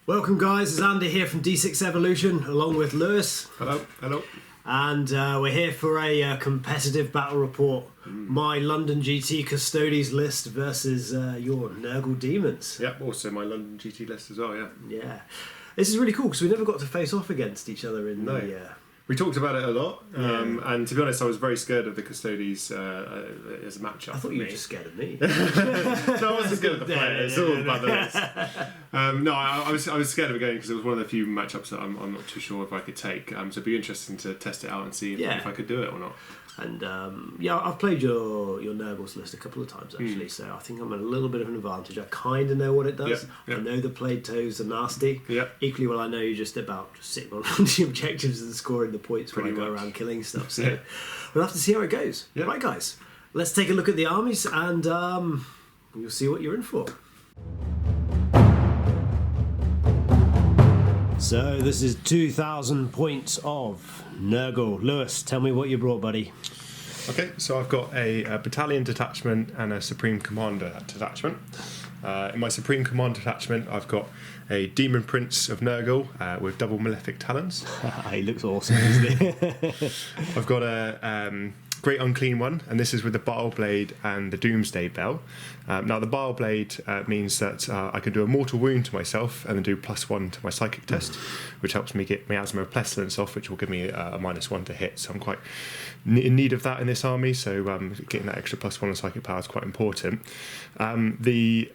Welcome guys, it's Andy here from D6 Evolution along with Lewis. Hello, hello. And we're here for a competitive battle report. My London GT Custodes list versus your Nurgle Daemons. Yeah, also my London GT list as well, yeah. Yeah. This is really cool because we never got to face off against each other in the... We talked about it a lot, and to be honest, I was very scared of the Custodes as a matchup. I thought you were just scared of me. No, I wasn't scared of the player. It's all about the list. No, I was scared of it going because it was one of the few matchups that I'm not too sure if I could take. So it'd be interesting to test it out and see if I could do it or not. And I've played your Nurgles list a couple of times actually, so I think I'm at a little bit of an advantage. I kind of know what it does. I know the played toes are nasty. Equally well, I know you're just about sitting on the objectives and scoring the points when I go around killing stuff. So we'll have to see how it goes. Right, guys, let's take a look at the armies and you'll see what you're in for. So this is 2,000 points of Nurgle. Lewis, tell me what you brought, buddy. Okay, so I've got a battalion detachment and a supreme commander detachment. In my supreme commander detachment, I've got a demon prince of Nurgle with double malefic talons. He looks awesome, doesn't he? I've got a great unclean one, and this is with the Bile Blade and the Doomsday Bell. Now the Bile Blade means that I can do a mortal wound to myself and then do +1 to my psychic test, which helps me get my Asthma of Pestilence off, which will give me a -1 to hit. So I'm quite in need of that in this army, so getting that extra +1 on psychic power is quite important. The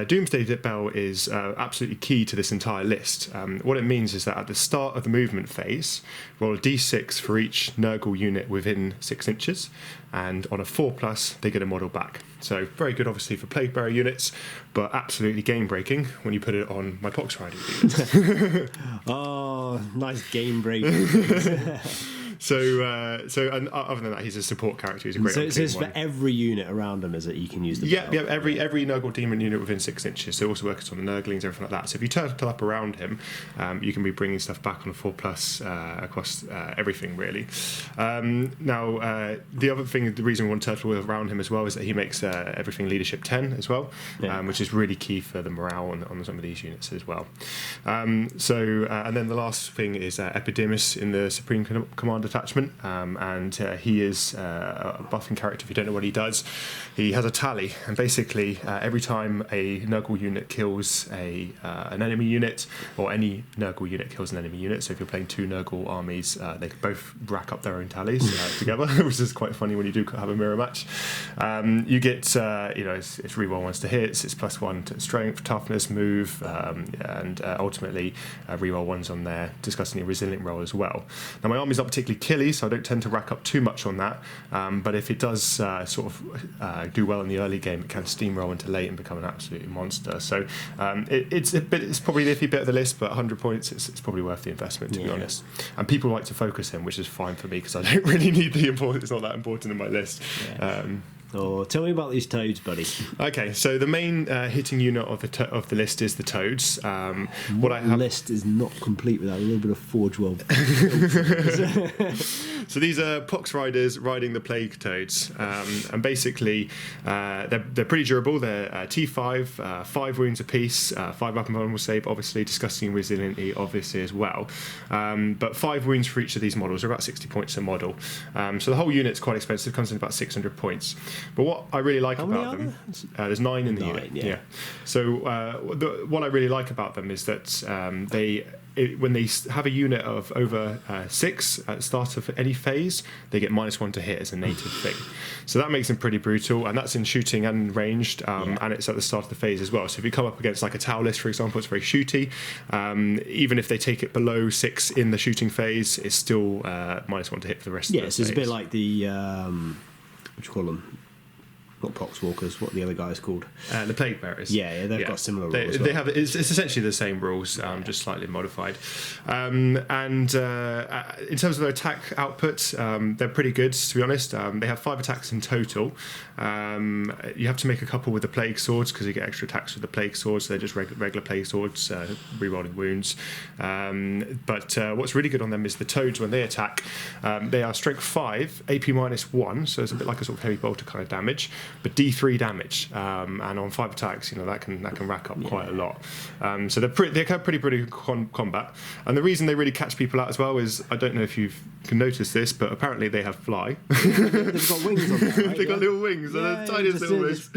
Doomsday Bell is absolutely key to this entire list. What it means is that at the start of the movement phase, roll a d6 for each Nurgle unit within 6 inches, and on a 4+, they get a model back. So very good, obviously, for Plague Bearer units, but absolutely game-breaking when you put it on my Pox Rider units. Oh, nice game-breaking. So and other than that, he's a support character. He's a great. So it's for every unit around him, is it? You can use the bell? Every Nurgle Demon unit within 6 inches. So also works on the Nurglings, everything like that. So if you turtle up around him, you can be bringing stuff back on a 4+ across everything really. Now the other thing, the reason we want turtle around him as well is that he makes everything leadership 10 as well, which is really key for the morale on some of these units as well. And then the last thing is Epidemus in the Supreme Commander attachment, and he is a buffing character. If you don't know what he does, he has a tally, and basically every time a Nurgle unit kills an enemy unit, or any Nurgle unit kills an enemy unit, so if you're playing 2 Nurgle armies, they can both rack up their own tallies together, which is quite funny when you do have a mirror match. You get it's reroll ones to hits, it's +1 to strength, toughness, move, and ultimately reroll ones on their disgustingly resilient roll as well. Now my army's not particularly killy, so I don't tend to rack up too much on that, but if it does do well in the early game, it can steamroll into late and become an absolute monster. So it's probably the iffy bit of the list, but 100 points, it's probably worth the investment, to be honest. And people like to focus him, which is fine for me because I don't really need the important. It's not that important in my list. Tell me about these toads, buddy. Okay, so the main hitting unit of the list is the toads. List is not complete without a little bit of Forge World. So these are Pox Riders riding the Plague Toads, and basically they're pretty durable. They're T5, 5 wounds apiece, 5 up and vulnerable save, obviously disgusting resiliently, obviously as well. But 5 wounds for each of these models are about 60 points a model. So the whole unit's quite expensive, comes in about 600 points. But what I really like about them, there's 9 in the unit. Yeah. So what I really like about them is that when they have a unit of over 6 at the start of any phase, they get -1 to hit as a native thing. So that makes them pretty brutal, and that's in shooting and ranged, and it's at the start of the phase as well. So if you come up against like a Tau list, for example, it's very shooty. Even if they take it below 6 in the shooting phase, it's still -1 to hit for the rest of the phase. Yes, it's a bit like the what do you call them? Not Poxwalkers, what are the other guys called? The Plague Bearers. Yeah, they've got similar rules. They have it's essentially the same rules, just slightly modified. And in terms of their attack output, they're pretty good, to be honest. They have 5 attacks in total. You have to make a couple with the Plague Swords because you get extra attacks with the Plague Swords. They're just regular Plague Swords, rerolling wounds. But what's really good on them is the Toads when they attack. They are Strength 5, AP -1, so it's a bit like a sort of heavy bolter kind of damage. but D3 damage, and on 5 attacks, that can rack up quite a lot. So they're pretty good combat, and the reason they really catch people out as well is, I don't know if you can notice this, but apparently they have fly. They've got wings on them, right? They've got little wings, they're tiniest little wings.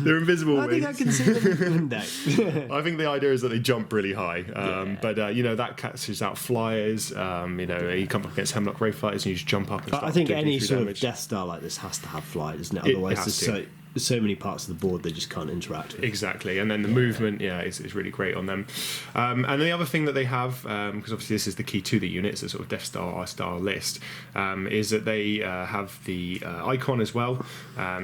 They're invisible wings. I think I can see them in the window. I think the idea is that they jump really high, but that catches out flyers. You come up against Hemlock Ray fighters and you just jump up. And I think any sort damage. of Death Star like this has to have fly, doesn't it? Otherwise, there's so many parts of the board they just can't interact with. Exactly, and then the movement, is really great on them. And the other thing that they have, because obviously this is the key to the unit, it's a sort of Death Star style list, is that they have the icon as well.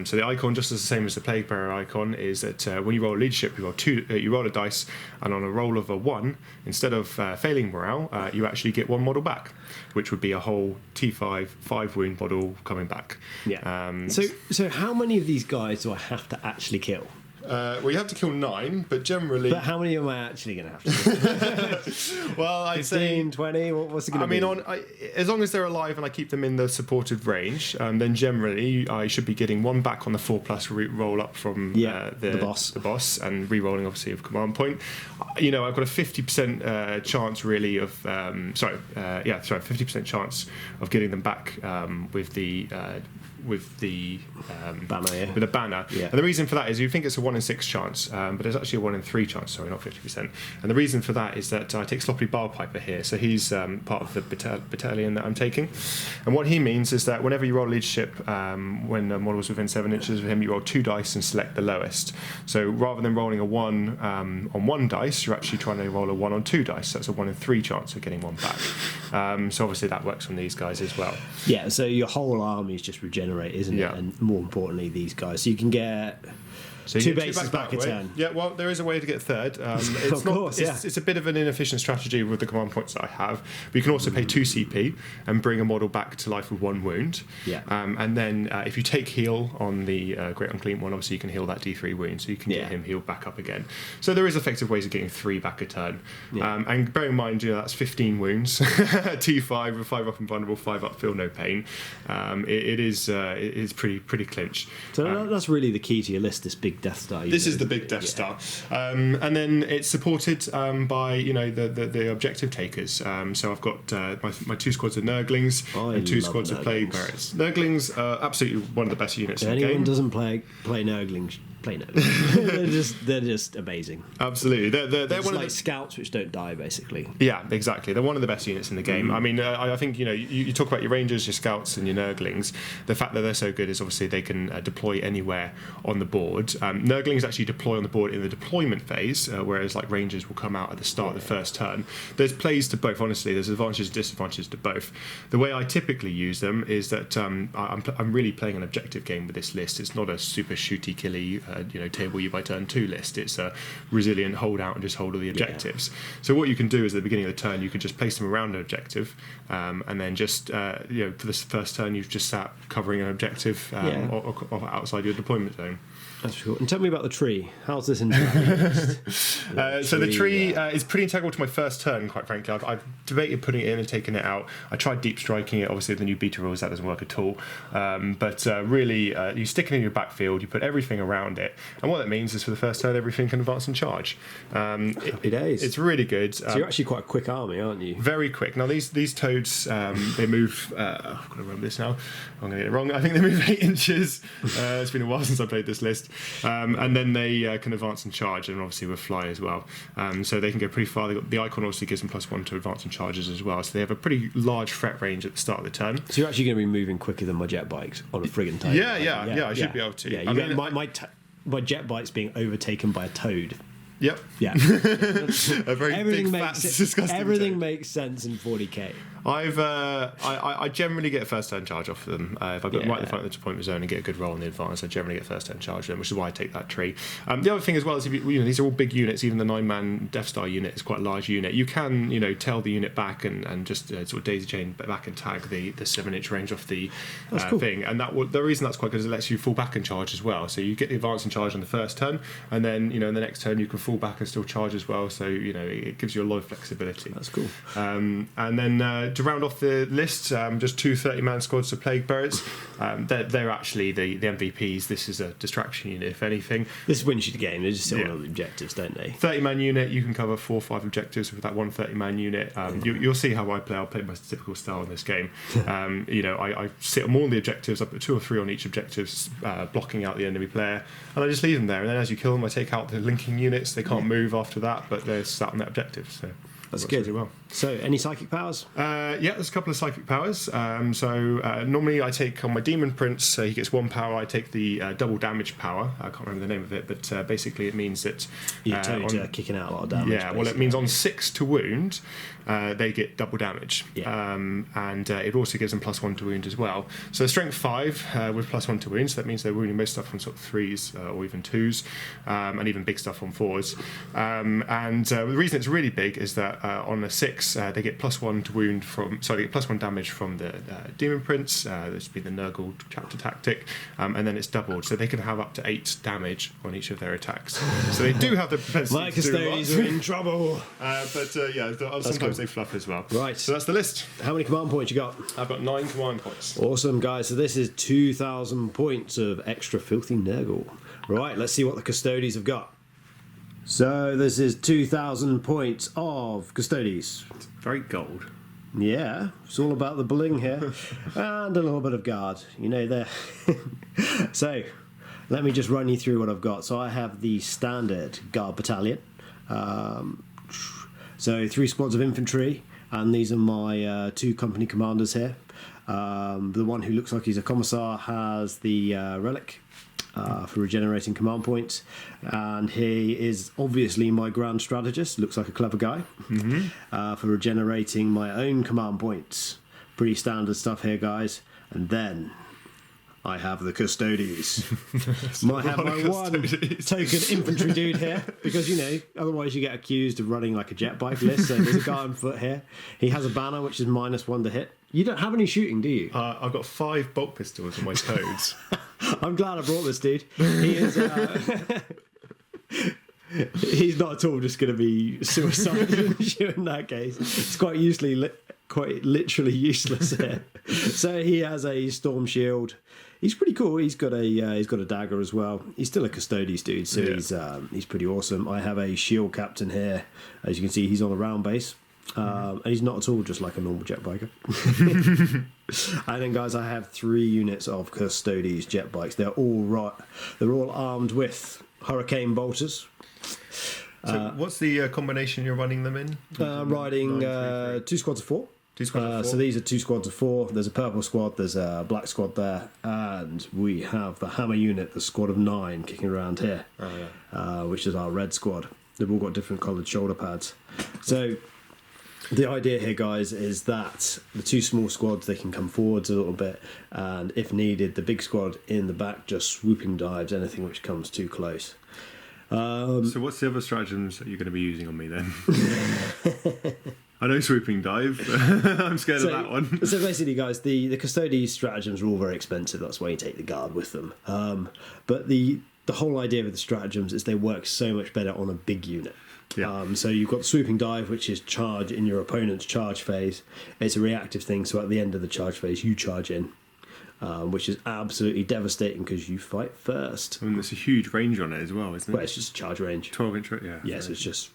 So the icon, just as the same as the Plague Bearer icon, is that when you roll a leadership, you roll a dice, and on a roll of a 1, instead of failing morale, you actually get 1 model back, which would be a whole T5 5 wound model coming back. Yeah. So how many of these guys do I have to actually kill? You have to kill 9, but generally... But how many am I actually going to have to kill? Well, I'd 15, say... 20, what's it going to be? As long as they're alive and I keep them in the supported range, then generally I should be getting 1 back on the 4+ roll up from the boss, and re-rolling obviously of command point. I've got a 50% chance really of... 50% chance of getting them back with the banner, with a banner. Yeah. And the reason for that is you think it's a 1 in 6 chance, but it's actually a 1 in 3 chance, sorry, not 50%. And the reason for that is that I take Sloppy Barpiper here, so he's part of the battalion that I'm taking. And what he means is that whenever you roll leadership, when the model's within 7 inches of him, you roll 2 dice and select the lowest. So rather than rolling a 1 on 1 dice, you're actually trying to roll a 1 on 2 dice. So that's a 1 in 3 chance of getting 1 back. So obviously that works on these guys as well. Yeah, so your whole army is just regenerate, isn't it? And more importantly, these guys. So you can get... So 2 bases back a turn. Yeah, well, there is a way to get third. It's a bit of an inefficient strategy with the command points that I have. But you can also pay 2 CP and bring a model back to life with 1 wound. Yeah. And then if you take heal on the Great Unclean one, obviously you can heal that D3 wound, so you can get him healed back up again. So there is effective ways of getting 3 back a turn. Yeah. And bear in mind, that's 15 wounds. T5 with 5 up and vulnerable, 5 up, feel no pain. It is pretty clinched. So that's really the key to your list, this big Death Star. This is the big Death Star, and then it's supported by the objective takers. So I've got my 2 squads of Nurglings and 2 squads of Plague Bearers. Nurglings are absolutely one of the best units in the game. Anyone doesn't play Nurglings. they're just amazing. Absolutely, they're one of the scouts which don't die, basically. Yeah, exactly. They're one of the best units in the game. I mean, I think you talk about your Rangers, your Scouts, and your Nurglings. The fact that they're so good is obviously they can deploy anywhere on the board. Nurglings actually deploy on the board in the deployment phase, whereas like Rangers will come out at the start of the first turn. There's plays to both. Honestly, there's advantages and disadvantages to both. The way I typically use them is that I'm really playing an objective game with this list. It's not a super shooty killy. Table you by turn 2 list. It's a resilient hold out and just hold all the objectives. So what you can do is at the beginning of the turn you can just place them around an objective, and then just for this first turn you've just sat covering an objective or outside your deployment zone. That's cool. And tell me about the tree. How's this in the So the tree is pretty integral to my first turn, quite frankly. I've debated putting it in and taking it out. I tried deep striking it. Obviously, the new beta rules, that doesn't work at all. But really, you stick it in your backfield, you put everything around it. And what that means is for the first turn, everything can advance and charge. Happy days. It's really good. So you're actually quite a quick army, aren't you? Very quick. Now, these toads, they move... I've got to remember this now. I'm going to get it wrong. I think they move 8 inches. It's been a while since I played this list. And then they can advance and charge, and obviously with fly as well. So they can go pretty far. The icon obviously gives them +1 to advance and charges as well. So they have a pretty large threat range at the start of the turn. So you're actually going to be moving quicker than my jet bikes on a friggin' toad. Yeah, I should be able to. Yeah, my jet bike's being overtaken by a toad. Yep. Yeah. A very big, fat, disgusting everything toad. Makes sense in 40k. I generally get a first turn charge off of them. If I got right in the front of the deployment zone and get a good roll in the advance, I generally get first turn charge of them, which is why I take that tree. The other thing as well is these are all big units. Even the 9-man Death Star unit is quite a large unit. You can tail the unit back and just sort of daisy chain back and tag the 7-inch range off the thing. And the reason that's quite good is it lets you fall back and charge as well. So you get the advance and charge on the first turn, and then in the next turn you can fall fall back and still charge as well. So it gives you a lot of flexibility. That's cool. And then to round off the list, just 2 30-man squads of Plague Bearers. They're actually the MVPs. This is a distraction unit, if anything. This wins you the game. They just sit on all the objectives, don't they? 30-man unit, you can cover 4 or 5 objectives with that one 30-man unit. You'll see how I play. I'll play my typical style in this game. I sit on all the objectives. I put 2 or 3 on each objective, blocking out the enemy player, and I just leave them there. And then as you kill them, I take out the linking units. They can't move after that, but they're sat on that objective. So that's good. Really well. So, any psychic powers? There's a couple of psychic powers. Normally I take on my Demon Prince, he gets 1 power. I take the double damage power. I can't remember the name of it, but basically it means that you're kicking out a lot of damage. Yeah, well, it means on 6 to wound, they get double damage. Yeah. And it also gives them +1 to wound as well. So strength 5 with +1 to wound, so that means they're wounding most stuff on sort of 3s or even 2s, and even big stuff on 4s. The reason it's really big is that on a 6, they get +1 to wound they get +1 damage from the Demon Prince. This would be the Nurgle Chapter tactic, and then it's doubled, so they can have up to 8 damage on each of their attacks. So they do have the propensity My to do Custodians are in trouble. Sometimes they fluff as well. Right. So that's the list. How many command points you got? I've got 9 command points. Awesome, guys. So this is 2,000 points of extra filthy Nurgle. Right, let's see what the Custodies have got. So this is 2,000 points of Custodies. It's very gold. Yeah, it's all about the bling here. And a little bit of guard, there. So, let me just run you through what I've got. So I have the standard guard battalion. So 3 squads of infantry, and these are my 2 company commanders here. The one who looks like he's a commissar has the relic for regenerating command points, and he is obviously my grand strategist. Looks like a clever guy. For regenerating my own command points. Pretty standard stuff here, guys. And then I have the Custodies. Might have my one token infantry dude here, because otherwise you get accused of running like a jet bike list. So there's a guy on foot here. He has a banner which is -1 to hit. You don't have any shooting, do you? I've got 5 bolt pistols on my toads. I'm glad I brought this dude. He is. He's not at all just going to be suicidal in that case. It's quite literally useless here. So he has a storm shield. He's pretty cool. He's got a dagger as well. He's still a Custodes dude, so he's pretty awesome. I have a shield captain here. As you can see, he's on a round base. And he's not at all just like a normal jet biker. And then, guys, I have 3 units of Custodes jet bikes. They're all armed with hurricane bolters. So what's the combination you're running them in? Riding 2 squads of 4. 2 squads of 4. So these are 2 squads of 4. There's a purple squad, there's a black squad there, and we have the hammer unit, the squad of 9, kicking around here, which is our red squad. They've all got different coloured shoulder pads. So the idea here, guys, is that the 2 small squads, they can come forwards a little bit, and if needed, the big squad in the back just swooping dives anything which comes too close. So what's the other stratagems that you're going to be using on me then? I know swooping dive. I'm scared of that one. So basically, guys, the Custodes stratagems are all very expensive. That's why you take the guard with them. But the whole idea of the stratagems is they work so much better on a big unit. Yeah. So you've got swooping dive, which is charge in your opponent's charge phase. It's a reactive thing, so at the end of the charge phase, you charge in, which is absolutely devastating because you fight first. I mean, there's a huge range on it as well, isn't it? Well, it's just charge range. 12-inch, yeah. Yes, it's just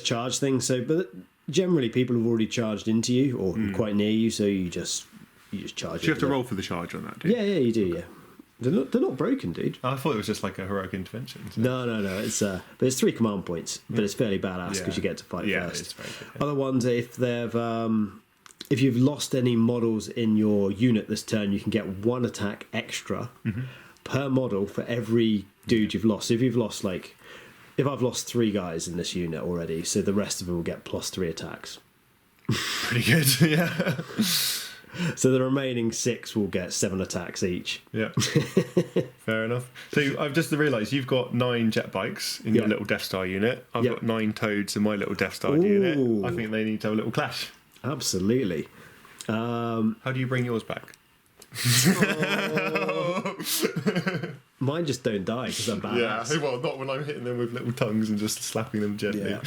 charge things. So, but generally, people have already charged into you or quite near you, so you just charge. Do you have to roll for the charge on that? Yeah, you do. Yeah. They're not broken, dude. I thought it was just like a heroic intervention. So. No. It's but it's 3 command points, but it's fairly badass because you get to fight first. It's very good. Other ones, if you've lost any models in your unit this turn, you can get 1 attack extra per model for every dude you've lost. So if you've lost if I've lost 3 guys in this unit already, so the rest of them will get +3 attacks. Pretty good, yeah. So the remaining 6 will get 7 attacks each. Yeah. Fair enough. So I've just realised you've got 9 jet bikes in your little Death Star unit. I've got 9 toads in my little Death Star unit. I think they need to have a little clash. Absolutely. How do you bring yours back? Mine just don't die because I'm bad. Yeah, well, not when I'm hitting them with little tongues and just slapping them gently. Yeah.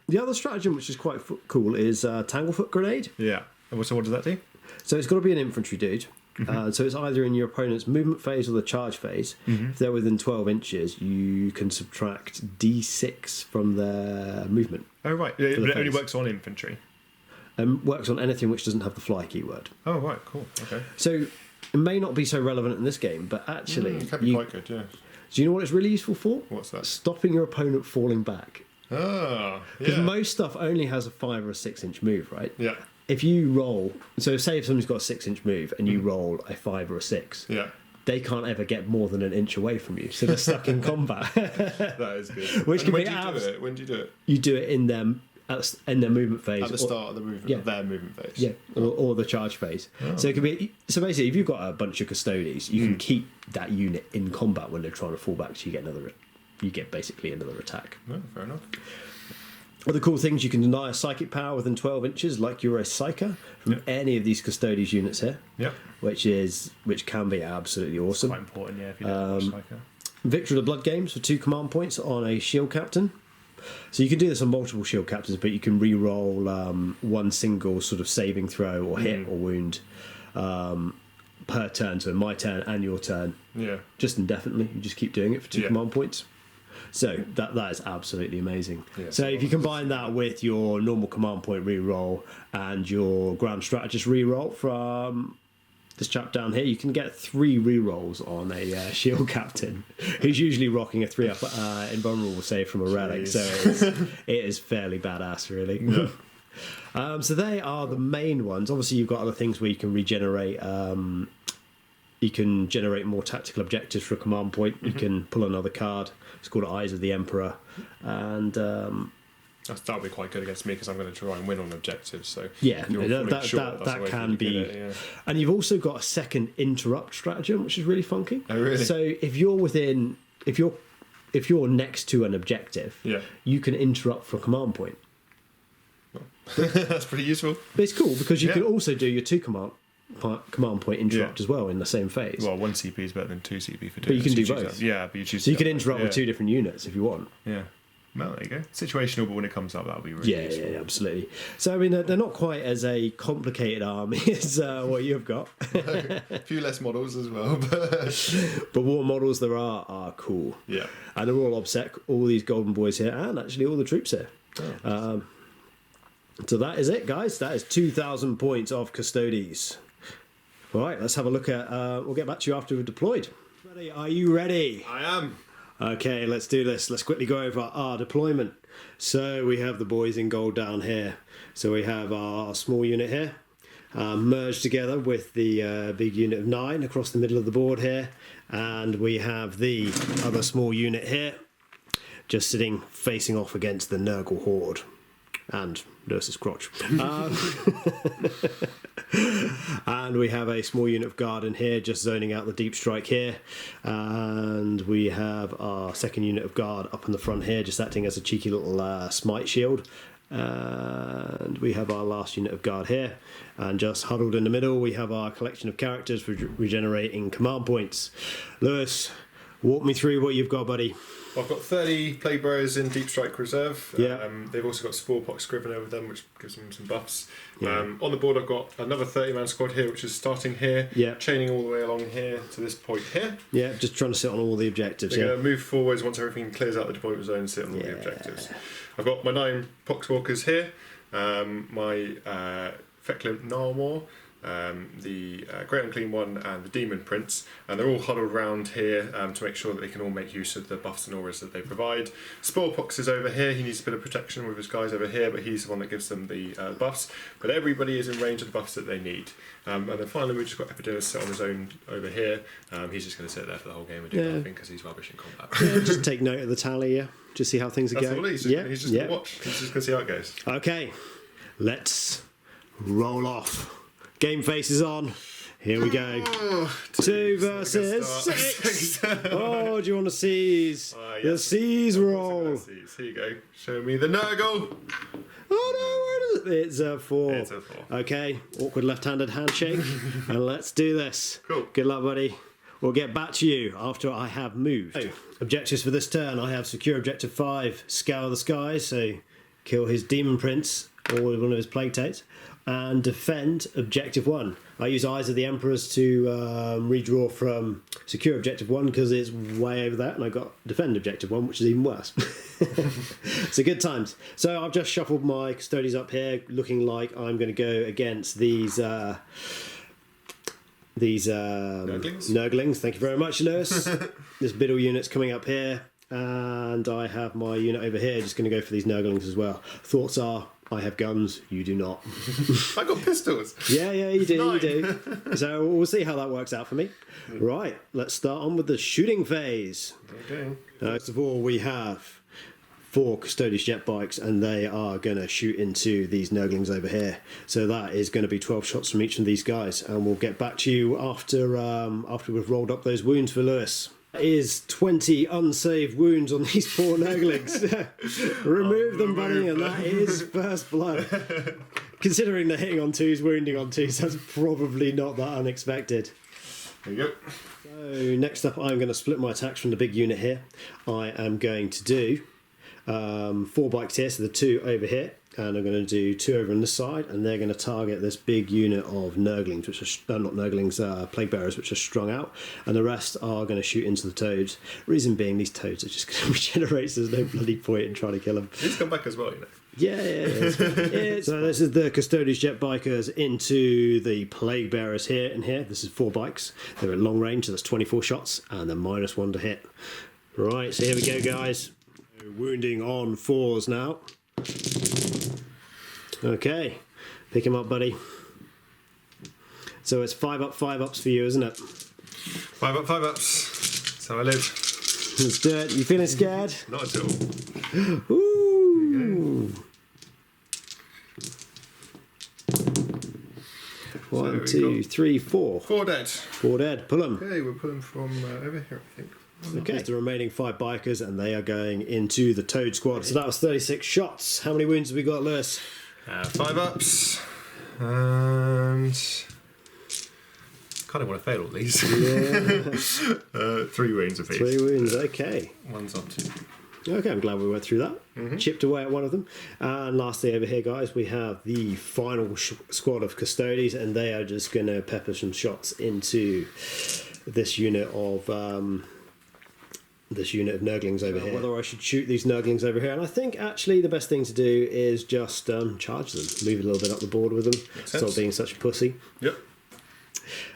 The other stratagem, which is quite cool, is Tanglefoot Grenade. Yeah. And so what does that do? So it's got to be an infantry dude. So it's either in your opponent's movement phase or the charge phase. If they're within 12 inches, you can subtract D6 from their movement. Oh, right. But it only works on infantry. Works on anything which doesn't have the fly keyword. Oh, right. Cool. Okay. So it may not be so relevant in this game, but actually... it can be quite good, yeah. Do you know what it's really useful for? What's that? Stopping your opponent falling back. Ah, Because most stuff only has a 5 or a 6 inch move, right? Yeah. If you roll, so say if somebody's got a 6 inch move and you roll a 5 or a 6, they can't ever get more than an inch away from you, so they're stuck in combat. That is good. Which when do you do it? When do you do it? You do it in their movement phase at the start of the movement, their movement phase. Yeah, or the charge phase. Oh. So it could be. So basically, if you've got a bunch of Custodes, you can keep that unit in combat when they're trying to fall back. So you get basically another attack. Oh, fair enough. Other cool things, you can deny a psychic power within 12 inches, like you're a psyker, from any of these Custodes units here. Yeah. Which can be absolutely awesome. Quite important, yeah. If you don't watch psyker. Victory of the Blood Games for 2 command points on a shield captain. So you can do this on multiple shield captains, but you can re-roll one single sort of saving throw or hit or wound per turn. So my turn and your turn. Yeah. Just indefinitely. You just keep doing it for 2 command points. So that is absolutely amazing. Yeah, so if you combine that with your normal command point re-roll and your Grand Strategist re-roll from this chap down here, you can get 3 re-rolls on a shield captain who's usually rocking a 3-up invulnerable save from a relic. So it is fairly badass, really. Yeah. So they are the main ones. Obviously, you've got other things where you can regenerate. You can generate more tactical objectives for a command point. You can pull another card. It's called Eyes of the Emperor, and that'll be quite good against me because I'm going to try and win on objectives. So yeah, that can be. And you've also got a second interrupt stratagem, which is really funky. Oh, really? So if you're next to an objective, you can interrupt for a command point. That's pretty useful. But it's cool because you can also do your 2 command point interrupt as well in the same phase. Well, 1 CP is better than 2 CP for doing. But you can do both. Yeah, but you choose. So you can interrupt with 2 different units if you want. Yeah. Well, there you go. Situational, but when it comes up, that'll be really useful. Yeah, absolutely. So I mean, they're not quite as a complicated army as what you've got. A few less models as well, but what models there are cool. Yeah, and they're all OBSEC. All these golden boys here, and actually all the troops here. Oh, so that is it, guys. That is 2,000 points of Custodes. All right, let's have a look at... we'll get back to you after we're deployed. Ready? Are you ready? I am. Okay, let's do this. Let's quickly go over our deployment. So we have the boys in gold down here. So we have our small unit here, merged together with the big unit of 9 across the middle of the board here. And we have the other small unit here, just sitting facing off against the Nurgle Horde. And Lewis's crotch. And we have a small unit of guard in here, just zoning out the deep strike here. And we have our second unit of guard up in the front here, just acting as a cheeky little smite shield. And we have our last unit of guard here. And just huddled in the middle, we have our collection of characters for regenerating command points. Lewis, walk me through what you've got, buddy. I've got 30 Plague Bearers in Deep Strike Reserve. Yeah. They've also got Sporepox Scrivener with them, which gives them some buffs. Yeah. On the board, I've got another 30-man squad here, which is starting here, chaining all the way along here to this point here. Yeah, just trying to sit on all the objectives. They're going to move forwards once everything clears out the deployment zone and sit on all the objectives. I've got my 9 Poxwalkers here, my Fecklin Narmor, the Great Unclean One and the Demon Prince, and they're all huddled around here to make sure that they can all make use of the buffs and auras that they provide. Sporepox is over here. He needs a bit of protection with his guys over here, but he's the one that gives them the buffs. But everybody is in range of the buffs that they need. And then finally we've just got Epidermis sit on his own over here. He's just going to sit there for the whole game and do nothing because he's rubbish in combat. Just take note of the tally, just see how things are going. That's all he's just going to watch. He's just going to see how it goes. Okay, let's roll off. Game face is on. Here we go. 2 versus 6. Oh, do you want to seize? Yes. The seize roll. Here you go. Show me the Nurgle. Oh no, where is it? It's a 4. It's a 4. Okay, awkward left-handed handshake. And let's do this. Cool. Good luck, buddy. we'll get back to you after I have moved. So, objectives for this turn, I have secure objective 5, scour the skies, so kill his demon prince or one of his plague toads, and defend objective 1. I use Eyes of the Emperors to redraw from secure objective 1 because it's way over there, and I got defend objective 1, which is even worse. So good times. So I've just shuffled my custodies up here, looking like I'm going to go against these Nurglings. Thank you very much, Lewis. This Biddle unit's coming up here, and I have my unit over here just going to go for these Nurglings as well. Thoughts are, I have guns, you do not. I got pistols. Yeah, you do, you do. So we'll see how that works out for me. Right, let's start on with the shooting phase. Okay. First of all, we have 4 Custodes jet bikes, and they are going to shoot into these Nurglings over here. So that is going to be 12 shots from each of these guys, and we'll get back to you after we've rolled up those wounds for Lewis. That is 20 unsaved wounds on these poor Nurglings. Remove them, buddy, and that is first blood. Considering they're hitting on 2s, wounding on 2s, that's probably not that unexpected. There you go. So next up, I'm going to split my attacks from the big unit here. I am going to do 4 bikes here, so the 2 over here, and I'm going to do 2 over on this side, and they're going to target this big unit of Nurglings, which are not Nurglings, Plague Bearers, which are strung out, and the rest are going to shoot into the Toads. Reason being, these Toads are just going to regenerate, so there's no bloody point in trying to kill them. He's come back as well, you know. Yeah. So this is the Custodes jet bikers into the Plague Bearers here and here. This is 4 bikes. They're at long range, so that's 24 shots, and they're -1 to hit. Right, so here we go, guys. Wounding on 4s now. Okay, pick him up, buddy. So it's 5 up, 5 ups for you, isn't it? 5 up, 5 ups. That's how I live. Let's do it. You feeling scared? Not at all. Ooh. 1, 2, 3, 4. 4 dead. 4 dead. Pull them. Okay, we'll pull them from over here, I think. Okay, the remaining 5 bikers, and they are going into the Toad squad. So that was 36 shots. How many wounds have we got, Lewis? 5 ups. And kind of want to fail all these. Yeah. 3 wounds apiece. 3 wounds, okay. 1's on 2. Okay, I'm glad we went through that. Chipped away at one of them. And lastly over here, guys, we have the final squad of Custodes, and they are just going to pepper some shots into this unit of Nurglings over here. Whether I should shoot these Nurglings over here, and I think actually the best thing to do is just charge them, move a little bit up the board with them, stop being such a pussy. Yep.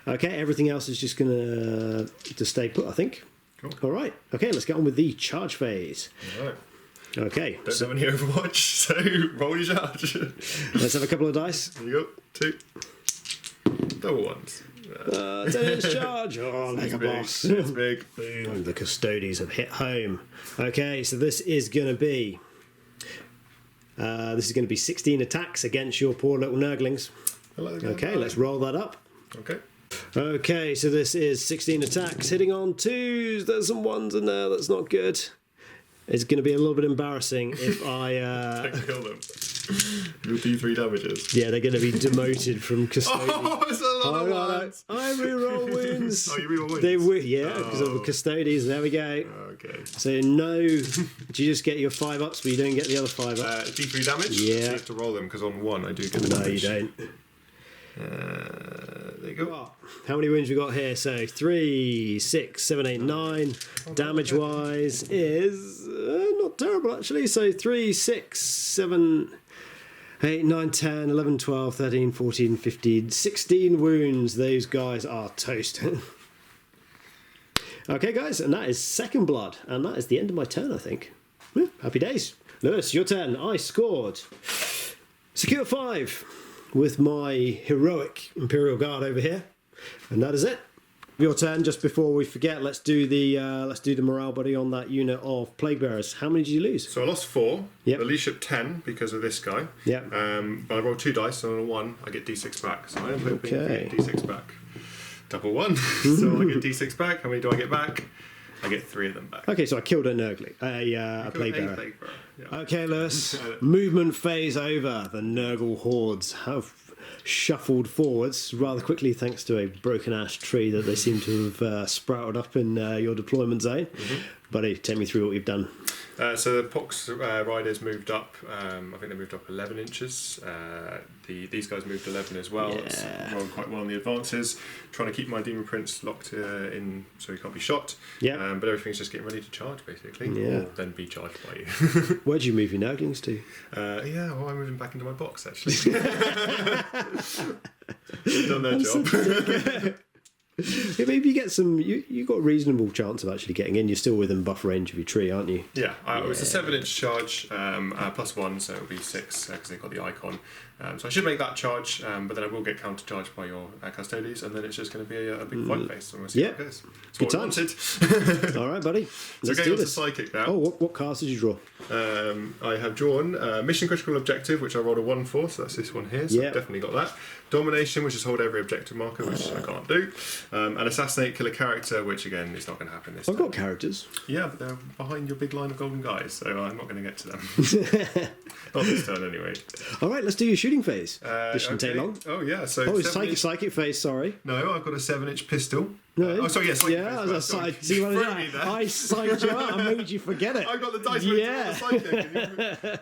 Okay, everything else is just gonna stay put, I think. Cool. All right. Okay, let's get on with the charge phase. All right. Okay. Don't have any Overwatch, so roll your charge. Let's have a couple of dice. There you go. 2. Double ones. 10-inch charge. Oh, like a boss. It's big. Boom. The Custodes have hit home. Okay, so this is going to be 16 attacks against your poor little Nurglings. Okay, let's roll that up. Okay. Okay, so this is 16 attacks hitting on 2s. There's some 1s in there. That's not good. It's going to be a little bit embarrassing if I Don't kill them. You'll do 3 damages. Yeah, they're going to be demoted from Custodes. Oh, it's a lot of ones. I reroll wounds. Oh, you reroll wounds? They yeah, because of the Custodes. There we go. Okay. So no, do you just get your 5 ups, but you don't get the other 5 ups? D3 damage? Yeah. So you have to roll them, because on 1 I do get the No, damage. you don't. There you go. How many wounds we got here? So 3, 6, 7, 8, 9. Damage wise is not terrible actually. So 3, 6, 7, 8, 9, 10, 11, 12, 13, 14, 15, 16 wounds. Those guys are toast. Okay, guys, and that is second blood, and that is the end of my turn, I think. Happy days. Lewis, your turn. I scored secure 5 with my heroic Imperial Guard over here, and that is it. Your turn. Just before we forget, let's do the morale buddy on that unit of Plague Bearers. How many did you lose? So I lost 4. Yep. The leadership 10 because of this guy. Yep. But I rolled 2 dice, and on a 1 I get D6 back. So I am hoping to Okay. get D6 back. Double 1. So I get D6 back. How many do I get back? I get 3 of them back. Okay, so I killed a Nurgle, a Plague Bearer. Yeah. Okay, Lewis. Movement phase over. The Nurgle hordes have shuffled forwards rather quickly thanks to a broken ash tree that they seem to have sprouted up in your deployment zone. Buddy, take me through what you've done. So the Pox riders moved up. I think they moved up 11 inches. These guys moved 11 as well. It's rolling quite well on the advances. Trying to keep my Demon Prince locked in so he can't be shot. But everything's just getting ready to charge, basically. Or then be charged by you. Where'd you move your Nurglings to? Well, I'm moving back into my box, actually. They've done their job. Yeah, maybe you get some. You got a reasonable chance of actually getting in. You're still within buff range of your tree, aren't you? Yeah, it was a 7-inch charge, +1, so it'll be 6 because they've got the icon. So I should make that charge, but then I will get counter charged by your Custodes, and then it's just going to be a big fight face. So we'll see how it goes. It's good times. All right, buddy. Let's do this. Psychic now. Oh, what cards did you draw? I have drawn Mission Critical Objective, which I rolled a 1 for, so that's this one here. So I've definitely got that. Domination, which is hold every objective marker, which I can't do. And Assassinate, kill a character, which again is not going to happen this time. I've got characters. Yeah, but they're behind your big line of golden guys, so I'm not going to get to them. Not this turn, anyway. All right, let's do your shooting phase. This shouldn't take long. Oh, yeah. So it's psychic phase, sorry. No, I've got a 7-inch pistol. No. Oh, sorry, yes. See what I psyched you out and made you forget it. I got the dice for psychic.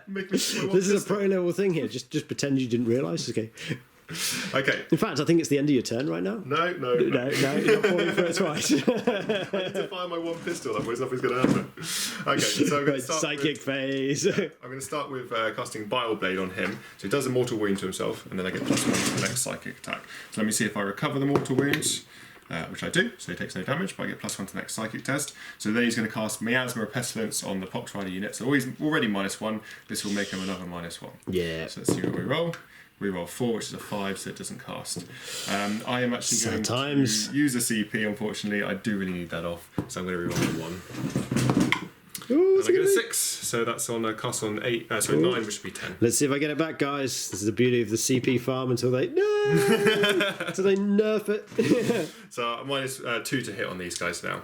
Make me this is a pro level thing here. Just pretend you didn't realise. Okay. In fact, I think it's the end of your turn right now. No, you're not falling for it twice. I need to fire my 1 pistol, otherwise nothing's going to happen. Okay, so I'm going to start psychic phase. I'm going to start with casting Bile Blade on him. So he does a mortal wound to himself, and then I get +1 to the next psychic attack. So let me see if I recover the mortal wounds. Which I do, so he takes no damage, but I get +1 to the next psychic test. So then he's going to cast Miasma of Pestilence on the Pox Rider unit. So he's already -1. This will make him another -1. Yeah. So let's see what we roll. We roll 4, which is a 5, so it doesn't cast. I am actually going to use a CP, unfortunately. I do really need that off, so I'm going to reroll a 1. Ooh, and I get a 6, so that's on a cast on 9, which would be 10. Let's see if I get it back, guys. This is the beauty of the CP farm until they until they nerf it. So I'm -2 to hit on these guys now.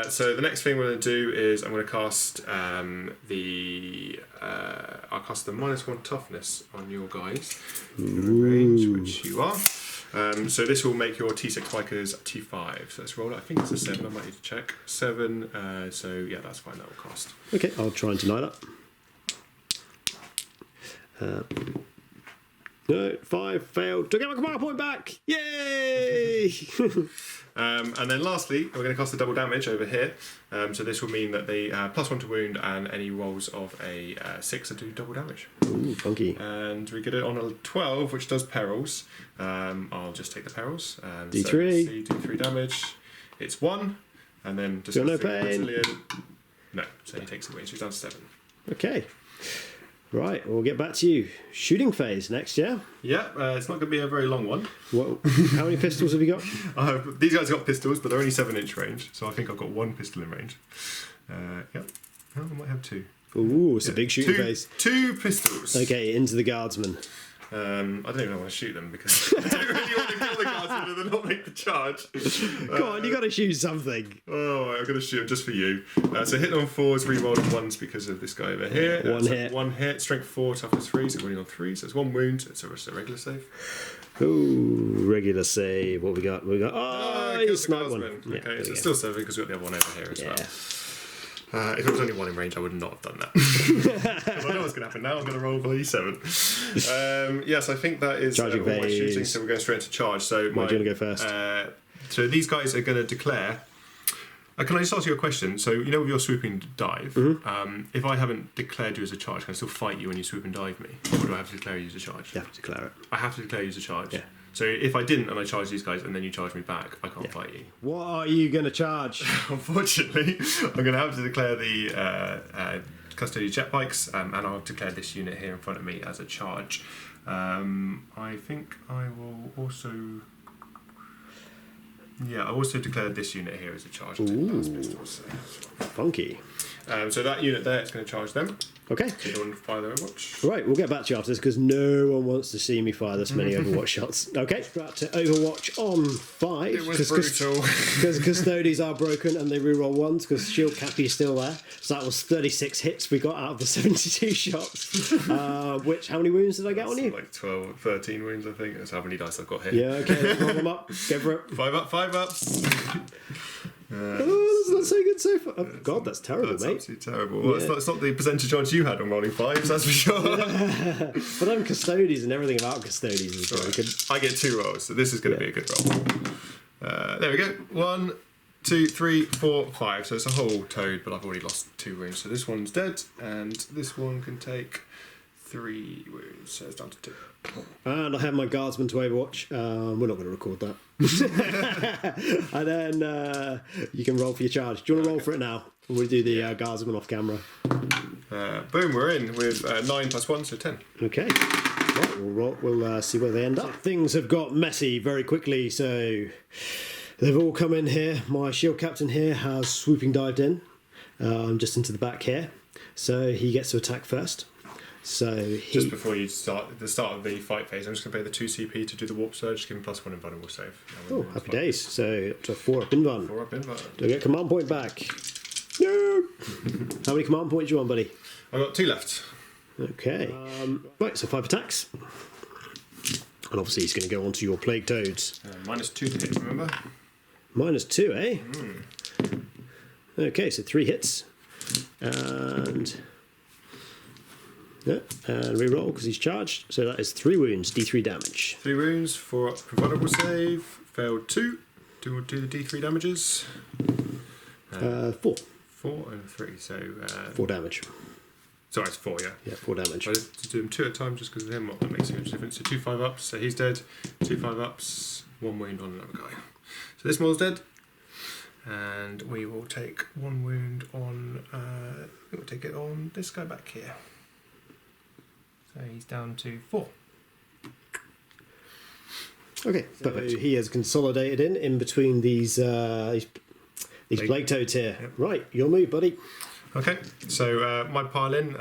So the next thing we're going to do is I'm going to cast I'll cast the -1 toughness on your guys in range, which you are. So this will make your T6 spikers T5. So let's roll it. I think it's a 7. I might need to check. 7. So yeah, that's fine. That will cast. Okay, I'll try and deny that. No, 5 failed. To get my command point back. Yay! And then lastly, we're going to cast the double damage over here. So this will mean that they +1 to wound, and any rolls of a 6 do double damage. Ooh, funky. And we get it on a 12, which does perils. I'll just take the perils. D3. So D3 damage. It's 1, and then just no pain. No, so he takes away. So he's down to 7. Okay. Right, we'll get back to you. Shooting phase next, yeah? Yeah, it's not going to be a very long one. How many pistols have you got? These guys got pistols, but they're only 7-inch range, so I think I've got 1 pistol in range. Yep. Oh, I might have 2. Ooh, it's a big shooting phase. 2 pistols. Okay, into the guardsmen. I don't even want to shoot them because I don't really want to kill the guardsmen and then not make the charge. Come on, you got to shoot something. Oh, I'm going to shoot them just for you. So hit on 4s, reroll on 1s because of this guy over here. One hit, strength 4, toughness 3, so running on 3. So it's 1 wound. It's a regular save. Ooh, regular save. What we got? You sniped one. Okay, so it's still 7 because we've got the other one over here as well. If it was only 1 in range, I would not have done that. Because I know what's going to happen now. I'm going to roll for 7. Yes, I think that is all my shooting. So we're going straight to charge. So do you want to go first? So these guys are going to declare. Can I just ask you a question? So you know, with your swooping dive, if I haven't declared you as a charge, can I still fight you when you swoop and dive me, or do I have to declare you as a charge? You have to declare it. I have to declare you as a charge. Yeah. So if I didn't and I charge these guys and then you charge me back, I can't fight you. What are you going to charge? Unfortunately, I'm going to have to declare the custody jet bikes, and I'll declare this unit here in front of me as a charge. I think I will also... Yeah, I also declared this unit here as a charge. Ooh, funky. So that unit there is going to charge them. Okay. You don't want to fire the Overwatch? Right, we'll get back to you after this because no one wants to see me fire this many Overwatch shots. Okay, back to Overwatch on 5. It was brutal. Because Custodes are broken and they reroll ones because Shield Cappy's still there. So that was 36 hits we got out of the 72 shots. Which, how many wounds did I get on you? Like 12, 13 wounds, I think. That's how many dice I've got here. Yeah, okay, let's roll them up. Go for it. 5 up, 5 ups. Oh, that's not so good so far. Oh, God, that's terrible, that's mate. Absolutely terrible. Well, it's not the percentage chance you had on rolling 5s, that's for sure. But I'm Custodes and everything about Custodes is broken. I get 2 rolls, so this is going to be a good roll. There we go. 1, 2, 3, 4, 5. So it's a whole toad, but I've already lost 2 wounds. So this one's dead, and this one can take 3 wounds. So it's down to 2. And I have my guardsman to Overwatch. We're not going to record that. And then you can roll for your charge. Do you want to roll for it now? We'll do the guardsman off camera. Boom, we're in with 9 plus 1, so 10. Okay. Right, we'll see where they end up. Things have got messy very quickly, so they've all come in here. My shield captain here has swooping dived in. I'm just into the back here. So he gets to attack first. So just before you start the start of the fight phase, I'm just going to pay the 2 CP to do the warp surge, give him +1 invulnerable save. Oh, happy days! So up to 4 up invuln. 4 up invuln. Do I get command point back? No. How many command points do you want, buddy? I've got 2 left. Okay. Right, so 5 attacks, and obviously he's going to go on to your plague toads. -2 to hit, remember? -2, eh? Okay, so 3 hits, and. Yeah, and reroll because he's charged. So that is 3 wounds, D3 damage. 3 wounds, 4 up vulnerable save, failed 2. Do the D3 damages? 4. 4 and 3, so 4 damage. Sorry, it's 4, yeah. Yeah, 4 damage. I just do them 2 at a time just because of him. That makes a huge difference. So 2 5-ups, so he's dead. 2 5-ups, 1 wound on another guy. So this model's dead. And we will take 1 wound on. We'll take it on this guy back here. So he's down to 4. Okay, perfect. So he has consolidated in between these plague toads here. Yep. Right, your move, buddy. Okay, so my pile-in,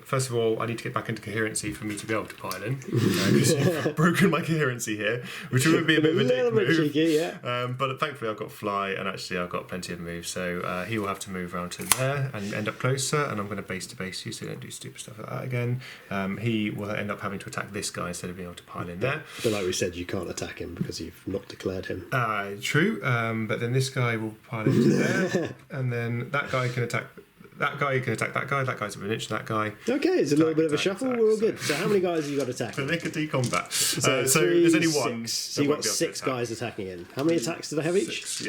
first of all, I need to get back into coherency for me to be able to pile in, because you've broken my coherency here, which would be a bit of a dick move. Cheeky, yeah. But thankfully I've got fly, and actually I've got plenty of moves, so he will have to move around to there and end up closer, and I'm going to base to base you, so don't do stupid stuff like that again. He will end up having to attack this guy instead of being able to pile in there. But like we said, you can't attack him because you've not declared him. True, but then this guy will pile into there, and then that guy can attack... That guy can attack that guy. That guy's a inch. That guy. Okay, it's a little bit of a shuffle. We're all good. So how many guys have you got attacking? Pernickety combat. So there's only 1. So you've got 6 guys attacking in. How many attacks do they have each? 6,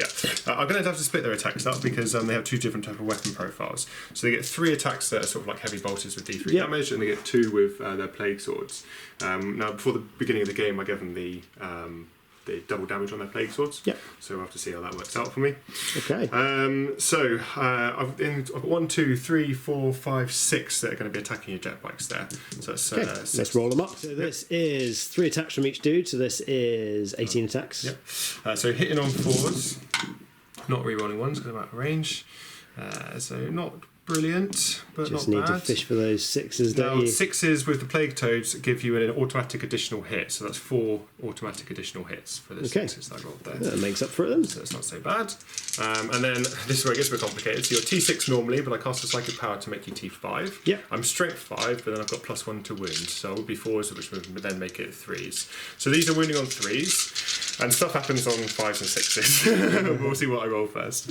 yeah. I'm going to have to split their attacks up because they have 2 different type of weapon profiles. So they get 3 attacks that are sort of like heavy bolters with D3 damage, and they get 2 with their plague swords. Now, before the beginning of the game, I gave them the double damage on their plague swords. Yep. So we'll have to see how that works out for me. Okay. So I've got 1, 2, 3, 4, 5, 6 that are going to be attacking your jet bikes there. So that's okay. 6. Let's roll them up. So this is 3 attacks from each dude. So this is 18 attacks. Yep. So hitting on 4s, not re-rolling 1s because I'm out of range. So not brilliant, but just not need bad. to fish for those 6s, don't now, you? 6s with the plague toads give you an automatic additional hit, so that's 4 automatic additional hits for the 6s that I rolled there. That makes up for it then. So it's not so bad. And then this is where it gets a bit complicated. So you're T6 normally, but I cast a psychic power to make you T5. Yeah. I'm strength 5, but then I've got +1 to wound, so it would be 4s, which would then make it 3s. So these are wounding on 3s, and stuff happens on 5s and 6s. We'll see what I roll first.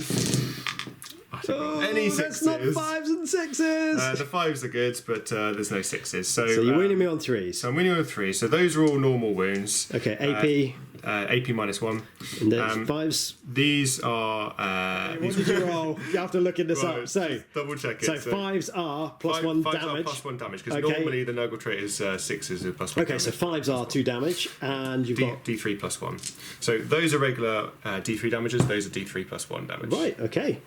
Any 6s. That's not 5s and 6s. The 5s are good, but there's no 6s. So you're winning me on 3s. So I'm winning on 3. So those are all normal wounds. Okay, AP. AP -1. And there's 5s. These are. What did you roll? You have to look in this up. So double check it. So 5s are +1 damage. Are +1 damage because normally the Nurgle trait is 6s with +1. Okay, so 5s are 2 damage, and you've got D3 +1. So those are regular D3 damages. Those are D3 +1 damage. Right. Okay.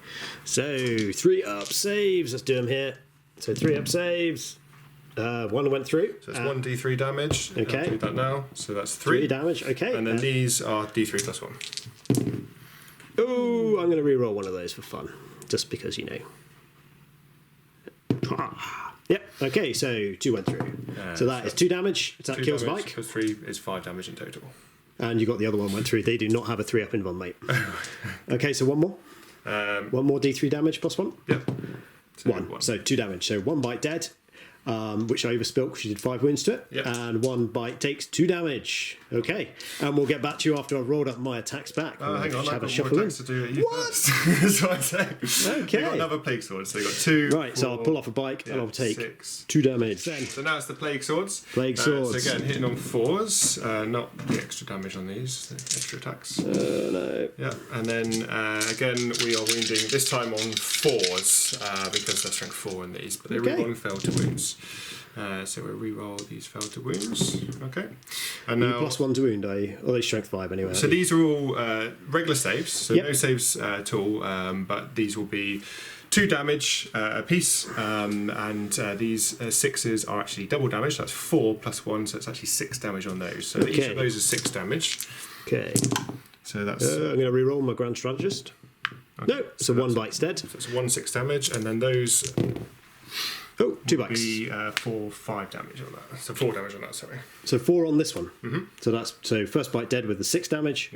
So 3 up saves. Let's do them here. So 3 up saves. 1 went through. So it's 1 D3 damage. Okay. I'll do that now. So that's 3 damage. Okay. And then these are D3 +1. Oh, I'm going to re-roll one of those for fun, just because you know. Yep. Okay, so 2 went through. So that is 2 damage. That kills damage, Mike. Plus 3 is 5 damage in total. And you got the other one went through. They do not have a 3-up invuln, mate. Okay, so one more. One more D3 damage plus 1. Yep. So 1. So 2 damage. So 1 bite dead. Which I overspilt because you did 5 wounds to it. Yep. And 1 bite takes 2 damage. Okay. And we'll get back to you after I've rolled up my attacks back. Oh, hang on, have I've a got more attacks to do at you first. That's what I'm saying. Okay. You've got another Plague Sword, so you've got 2. Right, 4, so I'll pull off a bike and I'll take 2 damage. So now it's the Plague Swords. Plague Swords. So again, hitting on 4s, not the extra damage on these, the extra attacks. No. Yeah, and then again, we are wounding, this time on 4s, because they're strength 4 in these, but they're rerolling failed to wounds. So we'll re-roll these failed to wounds. Okay. And now, plus 1 to wound, are you? Or they strength 5 anyway. So these are all regular saves, so no saves at all, but these will be 2 damage a piece, and these 6s are actually double damage. That's 4 plus 1, so it's actually 6 damage on those. So each of those is 6 damage. Okay. So that's. I'm going to re-roll my Grand Strategist. Okay. No, so 1 bite's dead. So it's 1 6 damage, and then those. Oh, 2 bites. Be 4 5 damage on that. So 4 damage on that. Sorry. So 4 on this one. Mm-hmm. So first bite dead with the 6 damage,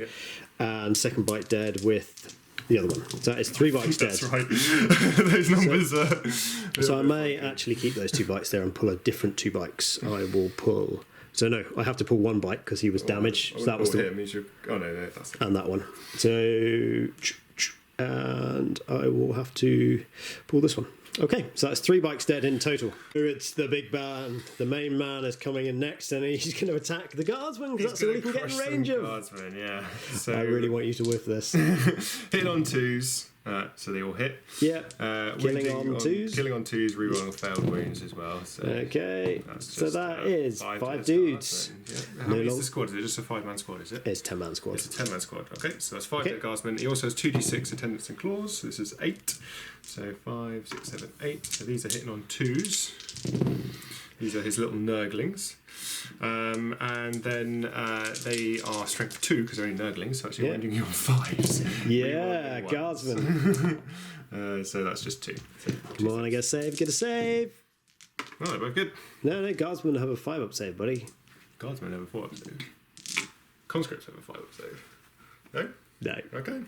and second bite dead with the other one. So that is 3 bites dead. That's right. Those numbers. So I may actually keep those 2 bites there and pull a different 2 bites. I will pull. So no, I have to pull 1 bite because he was damaged. So that was the. Oh no, that's it. And that one. So, and I will have to pull this one. Okay, so that's 3 bikes dead in total. It's the big man. The main man is coming in next, and he's going to attack the guardsman because that's all he can get in range of. Guardsman, yeah. So I really want you to whiff this. Hit on 2s, so they all hit. Yeah. Killing on 2s. Killing on 2s, rerolling failed wounds as well. So okay, so that is 5 dudes. Yeah. How many is the squad? Is it just a 5-man squad? Is it? It's a 10-man squad. It's a 10-man squad. Okay, so that's 5 dead guardsmen. He also has 2d6 attendants and claws. So this is 8. So 5, 6, 7, 8. So these are hitting on 2s. These are his little nurglings. And then they are strength 2 because they're only nurglings, so actually wounding you on 5s. Yeah, guardsman. So that's just 2. So come on, get a save, get a save. Oh, they're both good. No, guardsmen have a 5-up save, buddy. Guardsmen have a 4-up save. Conscripts have a 5-up save. No? No. Okay.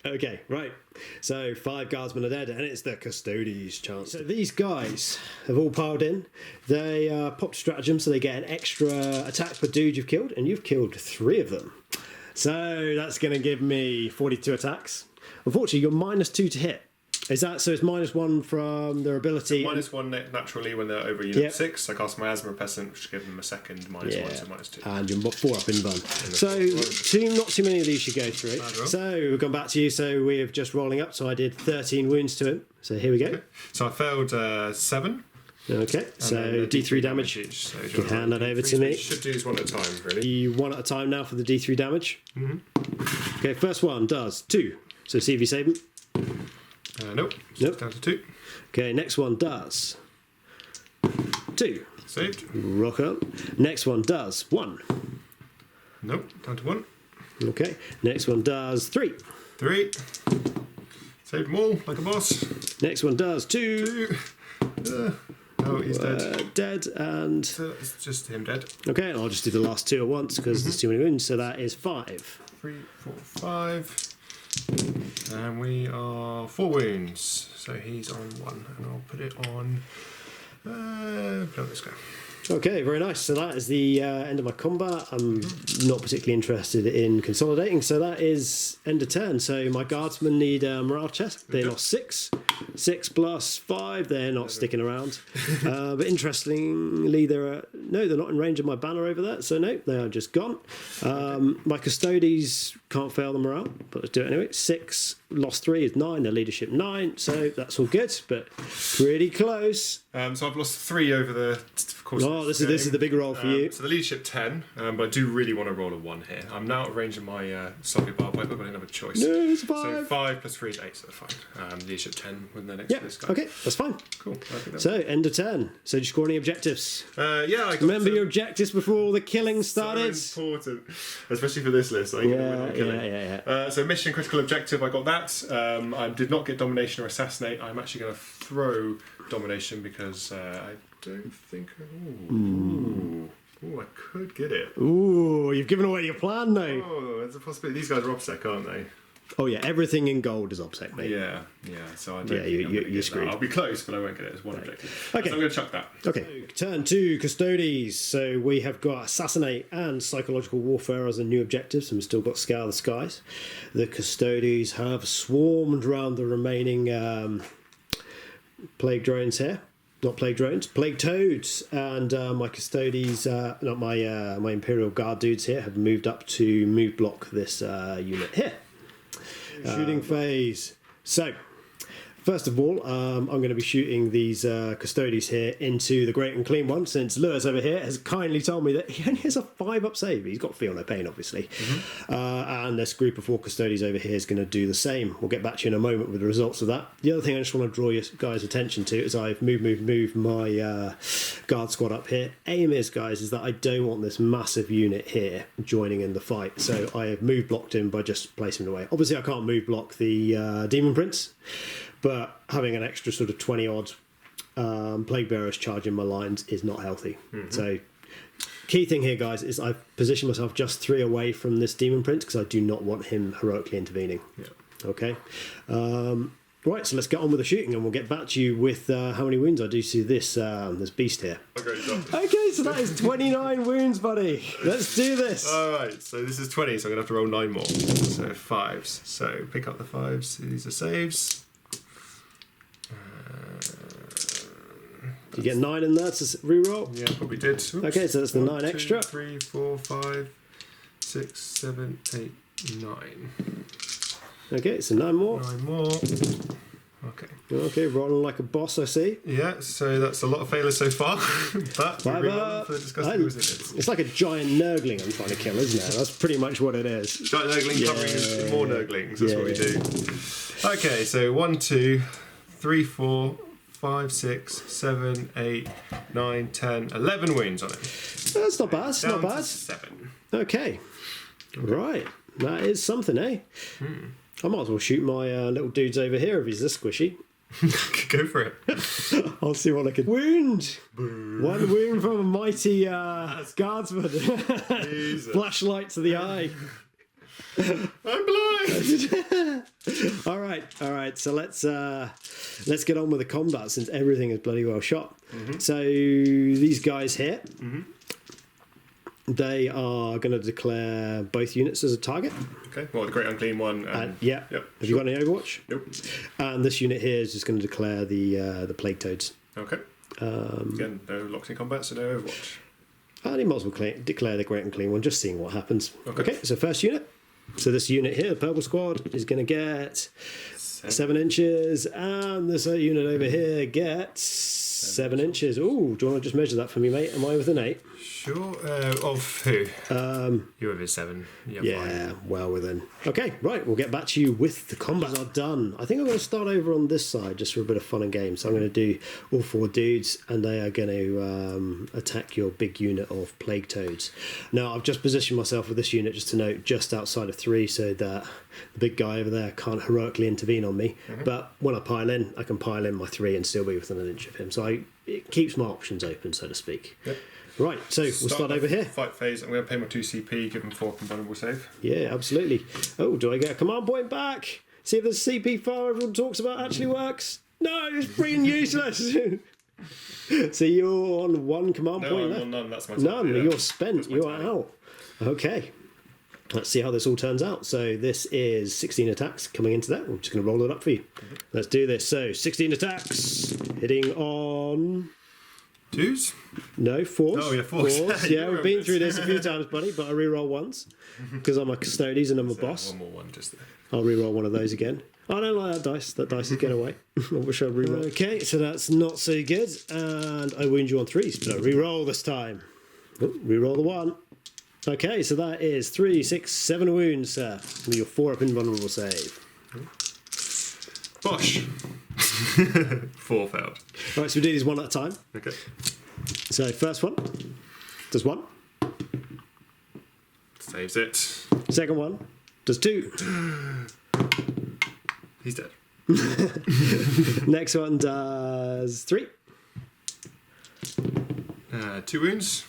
Okay, right. So 5 guardsmen are dead, and it's the Custodes' chance. So these guys have all piled in. They popped stratagem, so they get an extra attack per dude you've killed, and you've killed 3 of them. So that's going to give me 42 attacks. Unfortunately, you're -2 to hit. Is that so? It's -1 from their ability. -1 naturally when they're over unit 6. I cast Miasma Repellent, which gives them a second -1, so -2. And you're 4-up in bun. So not too many of these should go through. So we've gone back to you. So we're just rolling up. So I did 13 wounds to him. So here we go. Okay. So I failed 7. Okay, so D3 damage. Each, so you can hand that over to me. Should do these 1 at a time, really. 1 at a time now for the D3 damage. Okay, first one does 2. So see if you save him. Nope. Down to 2. Okay, next one does 2. Saved. Rock on. Next one does 1. Nope. Down to 1. Okay. Next one does 3. 3. Saved them all like a boss. Next one does 2. Oh, he's dead. Dead, and it's just him dead. Okay, and I'll just do the last 2 at once because there's too many wounds. So that is 5. 3, 4, 5. And we are 4 wounds. So he's on 1, and I'll put it on. This guy. Okay, very nice. So that is the end of my combat. I'm not particularly interested in consolidating, so that is end of turn. So my guardsmen need a morale check. They lost 6. 6 plus 5, they're not sticking around. But interestingly, they're not in range of my banner over there, so no, they are just gone. My Custodes can't fail the morale, but let's do it anyway. 6 lost 3 is 9, their leadership 9, so that's all good, but pretty close. So I've lost 3 over the course of this is the big roll for you. So the leadership 10, but I do really want to roll a 1 here. I'm now at range of my Soviet bar pipe, but I don't have a choice. No, it's 5. So 5 plus 3 is 8, so that's fine. Leadership 10 with the next Yeah, this guy. okay, that's fine. Cool. So, end of turn. So, did you score any objectives? Yeah, I got remember your objectives before all the killing started. So important, especially for this list. So, mission critical objective, I got that. I did not get domination or assassinate. I'm actually going to throw domination because I don't think... Ooh, I could get it. Ooh, you've given away your plan, though. Oh, there's a possibility. These guys are OBSEC, aren't they? Oh, yeah, everything in gold is OBSEC, mate. Yeah, so I don't think you're screwed. I'll be close, but I won't get it as one objective. Okay. So I'm going to chuck that. Okay, turn to Custodes. So we have got Assassinate and Psychological Warfare as the new objectives, and we've still got Scour the Skies. The Custodes have swarmed around the remaining plague drones here. Not plague drones, plague toads, and my Custodes, not my Imperial Guard dudes here, have moved up to move block this unit here. Shooting phase. So, first of all, I'm going to be shooting these Custodes here into the Great and Clean one, since Lewis over here has kindly told me that he only has a 5-up save. He's got Feel No Pain, obviously. And this group of 4 Custodes over here is going to do the same. We'll get back to you in a moment with the results of that. The other thing I just want to draw your guys' attention to is I've moved my Guard squad up here. Aim is, guys, is that I don't want this massive unit here joining in the fight. So I have move blocked him by just placing him away. Obviously, I can't move block the Demon Prince, but having an extra sort of 20-odd Plague Bearers charging my lines is not healthy. So, key thing here, guys, is I've positioned myself just 3 away from this Demon Prince because I do not want him heroically intervening. Yeah. Okay. Right, so let's get on with the shooting, and we'll get back to you with how many wounds I do to this beast here. Okay, so that is 29 wounds, buddy. Let's do this. All right, so this is 20, so I'm going to have to roll 9 more. So 5s. So pick up the 5s. These are saves. Did you get 9 in there to reroll? Yeah, probably did. Oops. Okay, so that's the 9 extra. 3, 4, 5, 6, 7, 8, 9. Okay, so 9 more. 9 more. Okay. Okay, rolling like a boss, I see. Yeah, so that's a lot of failures so far. But it's like a giant Nurgling I'm trying to kill, isn't it? That's pretty much what it is. Giant Nurgling covering more Nurglings. That's what we do. Okay, so 1, 2, 3, 4, 5, 6, 7, 8, 9, 10, 11 wounds on it. That's not bad. That's not bad. 7. Okay. Right. That is something, eh? I might as well shoot my little dudes over here if he's this squishy. Go for it. I'll see what I can. Wound! Boo. 1 wound from a mighty guardsman. Flashlight to the eye. I'm blind! all right. So let's get on with the combat since everything is bloody well shot. So these guys here, they are going to declare both units as a target. Okay. Well, the Great Unclean one. Yeah. Yep. Have you got any Overwatch? Nope. And this unit here is just going to declare the Plague Toads. Okay. Again, no locks in combat, so no Overwatch. And he might as well declare the Great Unclean one, just seeing what happens. Okay. So first unit. So this unit here, the purple squad, is going to get 7 inches, and this unit over here gets 7 inches. Ooh, do you want to just measure that for me, mate? Am I with an 8? Sure. Of who? You're with a 7. Yeah, well within. Okay, right, we'll get back to you with the combats are done. I think I'm going to start over on this side just for a bit of fun and games. So I'm going to do all 4 dudes, and they are going to attack your big unit of Plague Toads. Now, I've just positioned myself with this unit, just to note, just outside of 3, so that the big guy over there can't heroically intervene on me. But when I pile in, I can pile in my 3 and still be within an inch of him. So it keeps my options open, so to speak. Yep. Right, so we'll start over here. Fight phase. I'm going to pay my 2 CP, give them 4 vulnerable save. Yeah, absolutely. Oh, do I get a command point back? See if the CP file everyone talks about actually works. No, it's freaking useless. So you're on 1 command point I'm left? on none. That's my none. You're spent. You're out. Okay. Let's see how this all turns out. So this is 16 attacks coming into that. I'm just going to roll it up for you. Let's do this. So 16 attacks, hitting on... 2s? No, 4s. Oh, yeah, 4s. Yeah, we've been through this a few times, buddy, but I reroll 1s because I'm a Custodes and I'm a boss. One more one just there. I'll reroll one of those again. I don't like that dice. That dice is getting away. I wish I'd reroll. Okay, so that's not so good. And I wound you on 3s, but I reroll this time. Oh, reroll the 1. Okay, so that is 3, 6, 7 wounds, sir. With your 4-up invulnerable save. Bosh! 4 failed. Right, so we do these one at a time. Okay. So first one does 1. Saves it. Second one does 2. He's dead. Next one does 3. 2 wounds.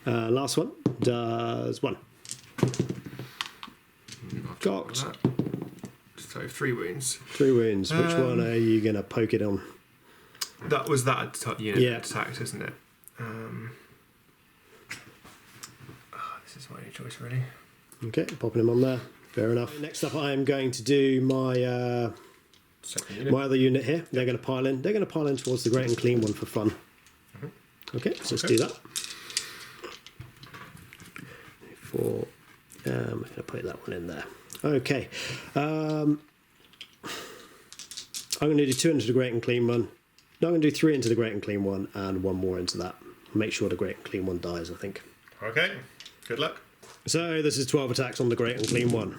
Last one does 1. Got. So 3 wounds. 3 wounds. Which one are you going to poke it on? That was that unit attacked, isn't it? This is my only choice, really. Okay, popping him on there. Fair enough. Next up, I am going to do my my other unit here. They're going to pile in. They're going to pile in towards the great and clean one for fun. Okay, so let's do that. 4. I'm going to put that one in there. Okay. I'm going to do 2 into the great and clean one. No, I'm going to do 3 into the great and clean one and 1 more into that. Make sure the great and clean one dies, I think. Okay, good luck. So this is 12 attacks on the great and clean one.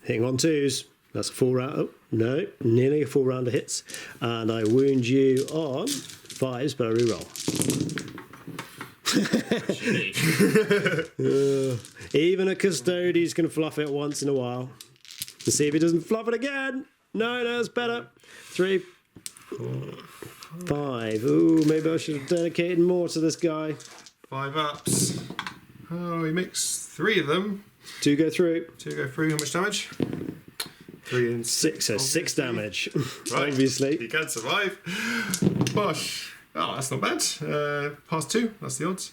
Hitting on 2s. That's a full round. Oh, no, nearly a full round of hits. And I wound you on 5s, but I reroll. Even a Custodes can fluff it once in a while. Let's see if he doesn't fluff it again. No, it's better. 3, 5. Ooh, maybe I should have dedicated more to this guy. 5 ups. Oh, he makes 3 of them. 2 go through. 2 go through. How much damage? 3 and 6. So 6 damage. Right. Obviously. He can survive. Bosh. Oh, that's not bad. Past 2. That's the odds.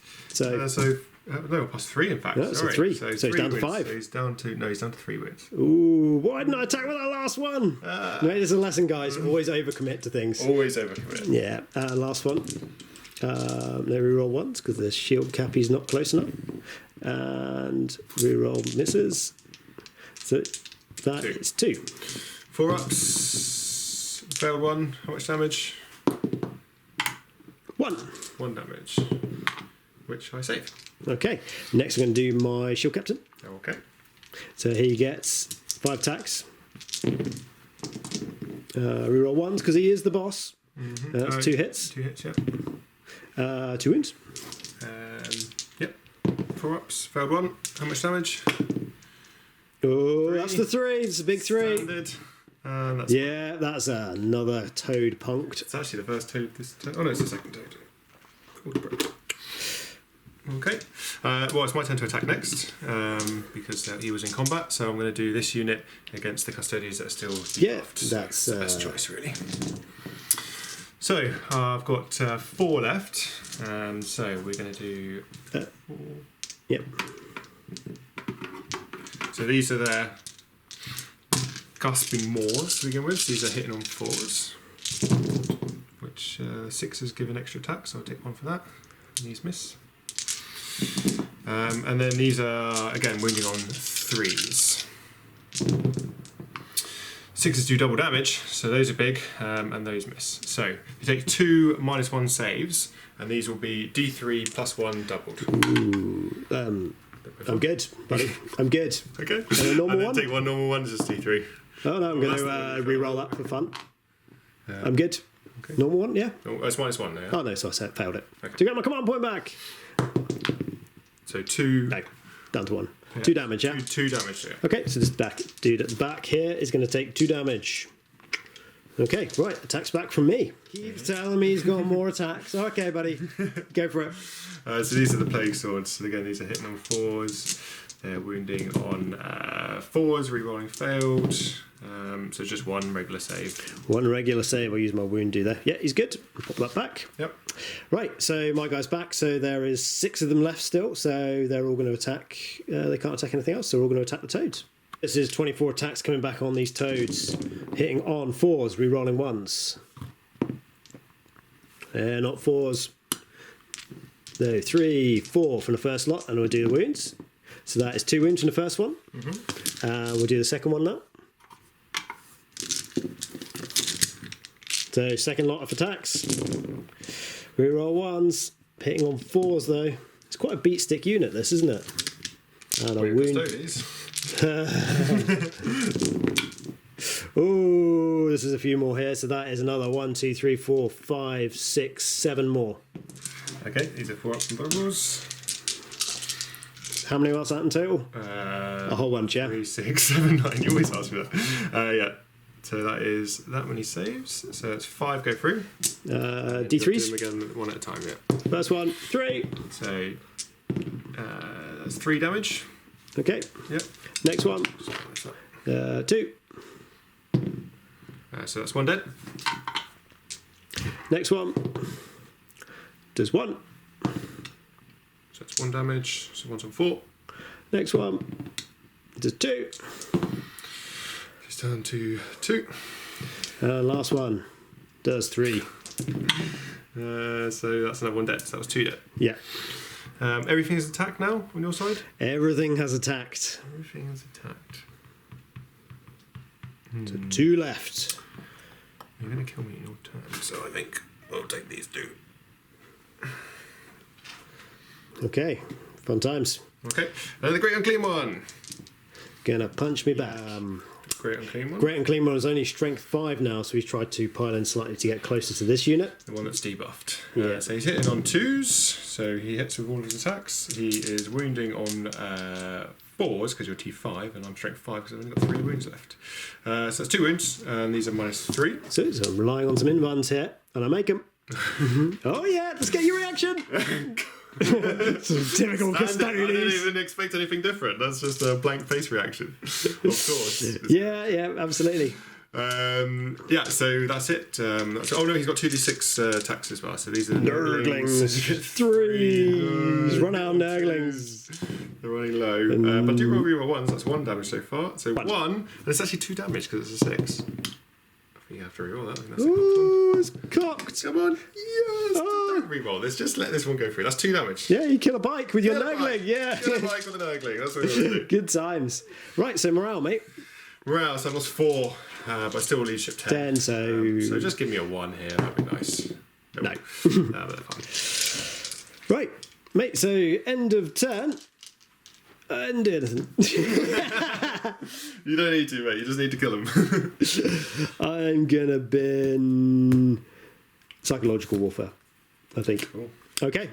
No, past 3 in fact. No, it's a 3. So he's down to 5. So he's down to 3 wins. Ooh, why didn't I attack with that last one? Right, there's a lesson, guys. Always overcommit to things. Always overcommit. Yeah. Last one. No reroll once because the shield cappy's not close enough. And reroll misses. So that is 2. 4 ups. Failed 1. How much damage? 1. 1 damage. Which I save. Okay. Next, I'm going to do my shield captain. Okay. So he gets 5 attacks. Reroll 1s because he is the boss. That's 2 hits. 2 hits, yeah. 2 wounds. Yep. 4 ups. Failed 1. How much damage? Oh, 3. that's the 3. It's a big 3. Standard. That's another toad punked. It's actually the first toad. Oh no, it's the second toad. Okay. Well, it's my turn to attack next because he was in combat. So I'm going to do this unit against the Custodes that are still debuffed. Yeah, that's the best choice, really. So I've got 4 left. So we're going to do. Yep. So these are their gasping maws to begin with. These are hitting on 4s, which 6s give an extra attack, so I'll take 1 for that. And these miss. And then these are, again, wounding on 3s. 6s do double damage, so those are big, and those miss. So you take 2 -1 saves, and these will be D3 +1 doubled. Ooh, I'm good, buddy. I'm good. Okay. And a normal and then one? take 1 normal one, just D3. Oh no, I'm going to re-roll that for fun. I'm good. Okay. Normal one, yeah? Oh, it's -1 now. Yeah? Oh no, so I failed it. Okay. To get my command point back. So 2. No, down to 1. Yeah. 2 damage, yeah? 2 damage, yeah. Okay, so this dude at the back here is going to take 2 damage. Okay, right, attacks back from me. Keeps telling me he's got more attacks. Okay, buddy, go for it. So these are the plague swords. So again, these are hitting on 4s. They're wounding on 4s, rerolling failed. So just 1 regular save. 1 regular save. I'll use my wound do there. Yeah, he's good. Pop that back. Yep. Right, so my guy's back. So there is 6 of them left still. So they're all going to attack. They can't attack anything else. So they're all going to attack the toads. This is 24 attacks coming back on these toads. Hitting on 4s, rerolling 1s. Not 4s. No, 3, 4 from the first lot. And we'll do the wounds. So that is 2 wounds from the first one. We'll do the second one now. So second lot of attacks. Reroll 1s. Hitting on 4s though. It's quite a beat stick unit this, isn't it? And a wound. Oh, this is a few more here. So that is another 1, 2, 3, 4, 5, 6, 7 more. Okay, these are 4 ups and doubles. How many was that in total? A whole bunch, yeah? 3, 6, 7, 9. You always ask me that. Yeah. So that is that many saves. So it's 5 go through. D3s. Do them again one at a time, yeah. First one, 3. So that's 3 damage. Okay. Yep. Next one, 2. So that's 1 dead. Next one does 1. So that's 1 damage. So 1's on 4. Next one does 2. He's down to 2. Last one does 3. So that's another 1 dead. So that was 2 dead. Yeah. Everything is attacked now on your side? Everything has attacked. Everything is attacked. So 2 left. You're going to kill me in your turn, so I think I'll take these 2. Okay. Fun times. Okay. And the Great Unclean One. Gonna punch me back. Great Unclean One. Great Unclean One is only strength 5 now, so he's tried to pile in slightly to get closer to this unit. The one that's debuffed. Yeah. So he's hitting on 2s, so he hits with all of his attacks. He is wounding on 4s because you're T5, and I'm strength 5 because I've only got 3 wounds left. So that's 2 wounds, and these are -3. So I'm relying on some invuns here, and I make them. Oh yeah, let's get your reaction. Some typical Custodes. I didn't even expect anything different. That's just a blank face reaction. Of course. Yeah, absolutely. So that's it. Oh no, he's got 2d6 attacks as well. So these are the Nurglings. 3. He's run out of Nurglings. They're running low. But do roll reroll 1s. That's 1 damage so far. So 1, and it's actually 2 damage because it's a 6. You have to reroll that. I think that's Ooh, it's cocked. Come on. Yes. Don't reroll this. Just let this one go through. That's 2 damage. Yeah, you kill a bike with your Nurgling. Yeah. Kill a bike with a Nurgling. That's what you want to do. Good times. Right, so morale, mate. Morale, so I've lost 4, but still leadership 10. 10, so just give me a 1 here. That'd be nice. No. No, but fine. Right, mate, so end of turn. And anything. You don't need to, mate. You just need to kill him. I'm gonna bin psychological warfare, I think. Cool. Okay,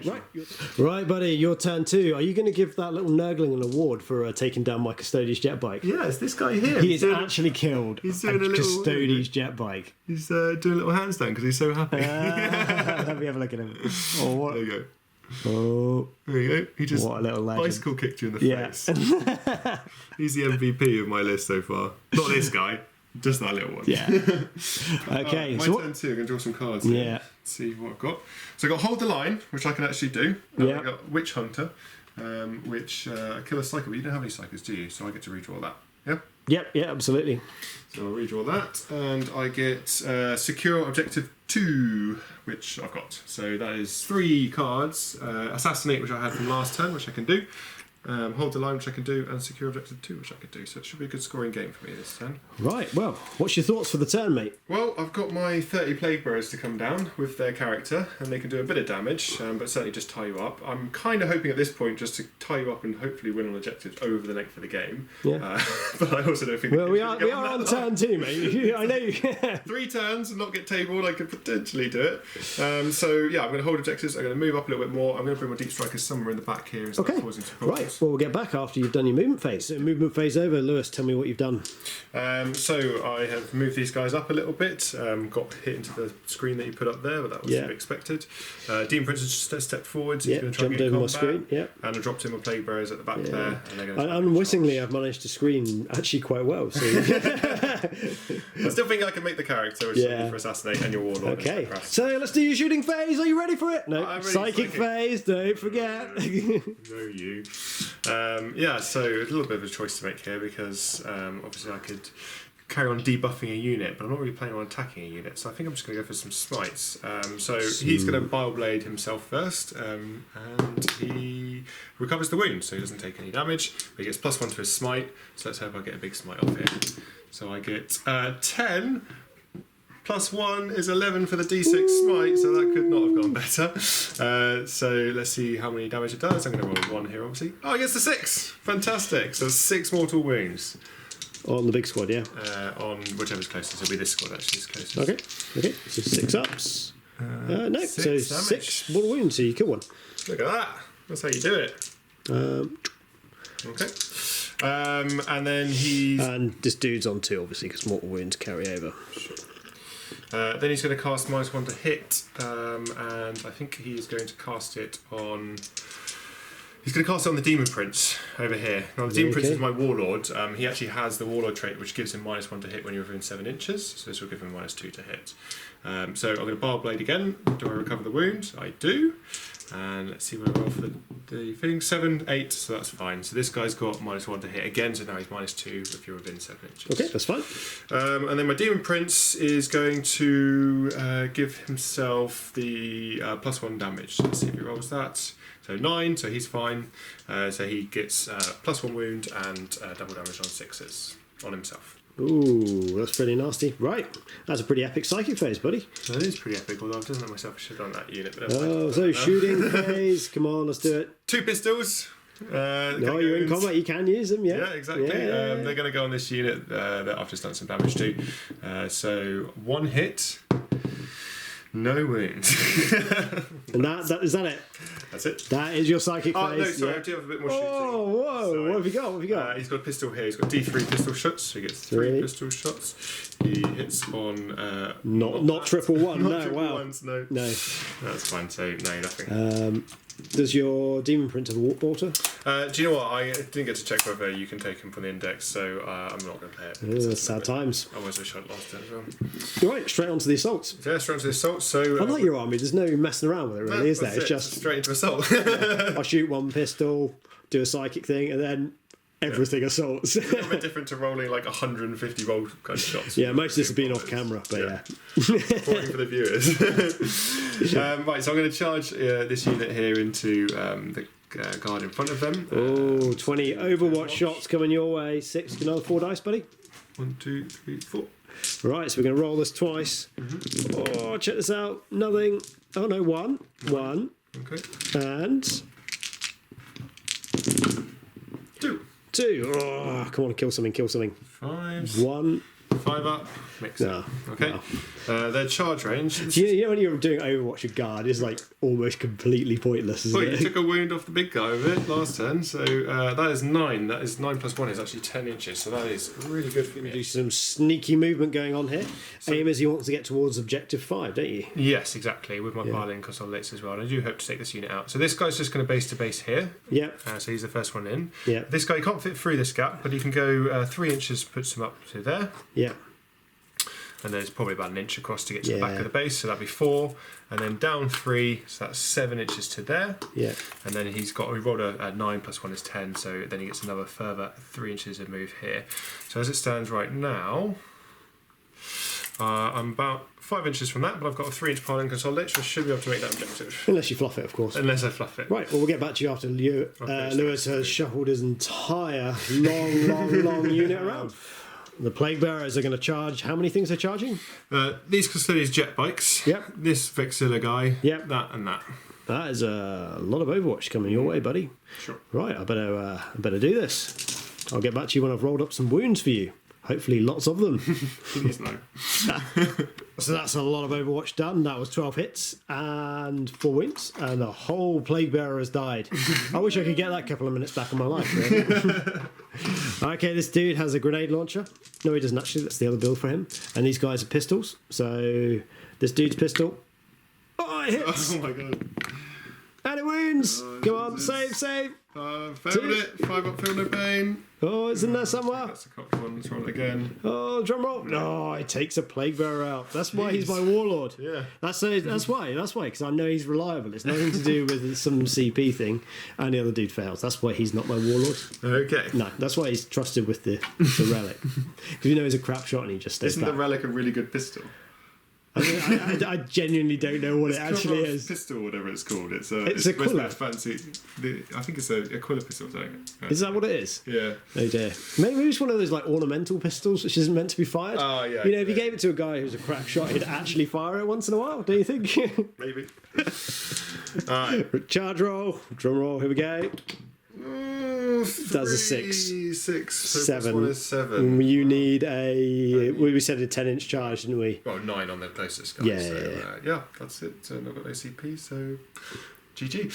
right, buddy. Your turn 2. Are you going to give that little Nurgling an award for taking down my Custodes jet bike? Yeah, it's this guy here. He is actually killed he's a doing a little Custodes jet bike. He's doing a little handstand because he's so happy. Let me have a look at him. Oh, what? There you go. Oh, there you go. He just what a little legend. bicycle kicked you in the face. He's the MVP of my list so far. Not this guy, just that little one. Yeah. Okay. My turn 2. I'm going to draw some cards here. Yeah. See what I've got. So I've got Hold the Line, which I can actually do. Yeah. I've got Witch Hunter, which kill a cycle, but you don't have any cycles, do you? So I get to redraw that. Yeah? Yep, yeah, absolutely. So I'll redraw that, and I get Secure Objective 2, which I've got. So that is 3 cards. Assassinate, which I had from last turn, which I can do. Hold the Line, which I can do, and Secure Objective 2, which I can do. So it should be a good scoring game for me this turn. Right, well, what's your thoughts for the turn, mate? Well, I've got my 30 Plague Bearers to come down with their character, and they can do a bit of damage, but certainly just tie you up. I'm kind of hoping at this point just to tie you up and hopefully win on objectives over the length of the game. Yeah. But I also don't think... Well, we are on turn 2, mate. I know you... 3 turns and not get tabled, I could potentially do it. So, yeah, I'm going to hold objectives. I'm going to move up a little bit more. I'm going to bring my Deep Strikers somewhere in the back here and start causing some problems. Right. Well, we'll get back after you've done your movement phase. So movement phase over. Lewis, tell me what you've done. So I have moved these guys up a little bit, got hit into the screen that you put up there, but that was to be expected. Demon Prince has stepped forward, so he's going to try and get over combat, my screen. And I dropped in my Plague Bearers at the back there. And they're going to unwittingly, I've managed to screen actually quite well. So. I still think I can make the character, which is for Assassinate and your Warlord. Okay, so let's do your shooting phase. Are you ready for it? No, psychic phase, don't forget. No, you. So a little bit of a choice to make here because obviously I could carry on debuffing a unit, but I'm not really planning on attacking a unit, so I think I'm just going to go for some smites. So he's going to Bileblade himself first, and he recovers the wound, so he doesn't take any damage, but he gets +1 to his smite, so let's hope I get a big smite off here. So I get 10, +1 is 11 for the D6 smite, so that could not have gone better. So let's see how many damage it does. I'm going to roll 1 here, obviously. Oh, it gets the 6! Fantastic! So 6 mortal wounds. On the big squad, yeah. On whichever's closest. It'll be this squad, actually, is closest. Okay, so 6 ups. No, 6 so damage. 6 mortal wounds, so you kill one. Look at that! That's how you do it. Okay. And then he's... And this dude's on 2, obviously, because mortal wounds carry over. Sure. Then he's going to cast -1 to hit, and I think he's going to cast it on... He's going to cast it on the Demon Prince over here. Now, the Demon Prince is my Warlord. He actually has the Warlord trait, which gives him -1 to hit when you're within 7 inches. So this will give him -2 to hit. So I'm going to Bar Blade again. Do I recover the wound? I do. And let's see where I roll for the thing. 7, 8, so that's fine. So this guy's got -1 to hit again, so now he's -2 if you're within 7 inches. Okay, that's fine. And then my Demon Prince is going to give himself the +1 damage. So let's see if he rolls that. So 9, so he's fine. So he gets +1 wound and double damage on 6s on himself. Ooh, that's pretty nasty. Right, that's a pretty epic psychic phase, buddy. That is pretty epic, although I've done that myself. I should have done that unit. But so shooting phase. Come on, let's do it. 2 pistols. No, you're in combat, you can use them, yeah. Yeah, exactly. Yeah. They're going to go on this unit that I've just done some damage to. So 1 hit, no wounds. And that is that it? That's it. That is your psychic phase. Oh, no, sorry, I do have a bit more shooting. Oh, whoa, Sorry. what have you got? What have you got? He's got a pistol here. He's got D3 pistol shots, so he gets 3 pistol shots. He hits on... not triple one, not no, triple wow. ones, no. No. That's fine, so no, nothing. Does your Demon Prince have a warp bolter? Do you know what? I didn't get to check whether you can take him from the index, so I'm not going to play it. Sad times. Otherwise I should have lost it as well. Right, straight on to the assaults. Yeah, straight onto the assault. So I like your army, there's no messing around with it really, is there? It's just straight into assault. I shoot 1 pistol, do a psychic thing, and then everything assaults. It's a little bit different to rolling like 150 roll kind of shots. Yeah, most of this has been off camera, but yeah. Reporting for the viewers. Right, so I'm going to charge this unit here into the guard in front of them. 20 Overwatch shots coming your way. 6, another 4 dice, buddy. 1, 2, 3, 4. Right, so we're going to roll this twice. Oh, check this out. Nothing. Oh no, 1. 1. Okay. And 2. Oh, come on, kill something, kill something. 5. 1. 5 up. Mix it. No. Okay. No. Their charge range. You know when you're doing Overwatch, your guard is like almost completely pointless, isn't Well, it? you took a wound off the big guy with it last turn, so that is 9. That is 9 plus 1 is actually 10 inches, so that is really good for me. Do some sneaky movement going on here. Aim as you want to get towards objective 5, don't you? Yes, exactly, with my Violin Consolidates as well. And I do hope to take this unit out. So this guy's just going to base to base here. Yep. So he's the first one in. Yep. This guy can't fit through this gap, but he can go 3 inches, puts him up to there. Yeah. And there's probably about an inch across to get to the back of the base, so that'd be 4. And then down 3, so that's 7 inches to there. Yeah. And then we rolled a 9 plus 1 is 10, so then he gets another further 3 inches of move here. So as it stands right now, I'm about 5 inches from that, but I've got a 3-inch pile and consolidate, so I should be able to make that objective. Unless you fluff it, of course. Unless I fluff it. Right, well, we'll get back to you after Lewis has shuffled his entire long unit around. The Plague Bearers are going to charge. How many things are charging? These Custodes jet bikes. Yep. This Vexilla guy. Yep. That and that. That is a lot of Overwatch coming your way, buddy. Sure. Right, I better do this. I'll get back to you when I've rolled up some wounds for you. Hopefully lots of them. Please no. So that's a lot of Overwatch done. That was 12 hits and 4 wounds, and the whole Plague Bearer has died. I wish I could get that couple of minutes back in my life. Really. Okay, this dude has a grenade launcher. No, he doesn't actually. That's the other build for him. And these guys are pistols. So this dude's pistol. Oh, it hits! Oh my god. And it wounds! Come on, save! Failed it. 5 up, feel no pain. Oh, it's in there somewhere. That's the cocked one. Let's roll it again. Oh, drum roll! No, it takes a Plague Bearer out. That's why he's my warlord. Yeah. That's why. Because I know he's reliable. It's nothing to do with some CP thing. And the other dude fails. That's why he's not my warlord. Okay. No, that's why he's trusted with the relic. Because you know he's a crap shot and he just stays Isn't back. the relic a really good pistol? I genuinely don't know what it actually is. Pistol, whatever it's called. It's Aquila. Fancy. I think it's a Aquila pistol. Is that what it is? Yeah. Oh dear. Maybe it's one of those like ornamental pistols which isn't meant to be fired. Oh yeah. You know, if you gave it to a guy who's a crap shot, he'd actually fire it once in a while. Do you think? Maybe. Alright. Charge roll. Drum roll. Here we go. That's a 6. 6. So 7. One is 7. You need we said a 10-inch charge, didn't we? Well, 9 on the closest guy. Yeah. Yeah, that's it. I've got no CP, so GG.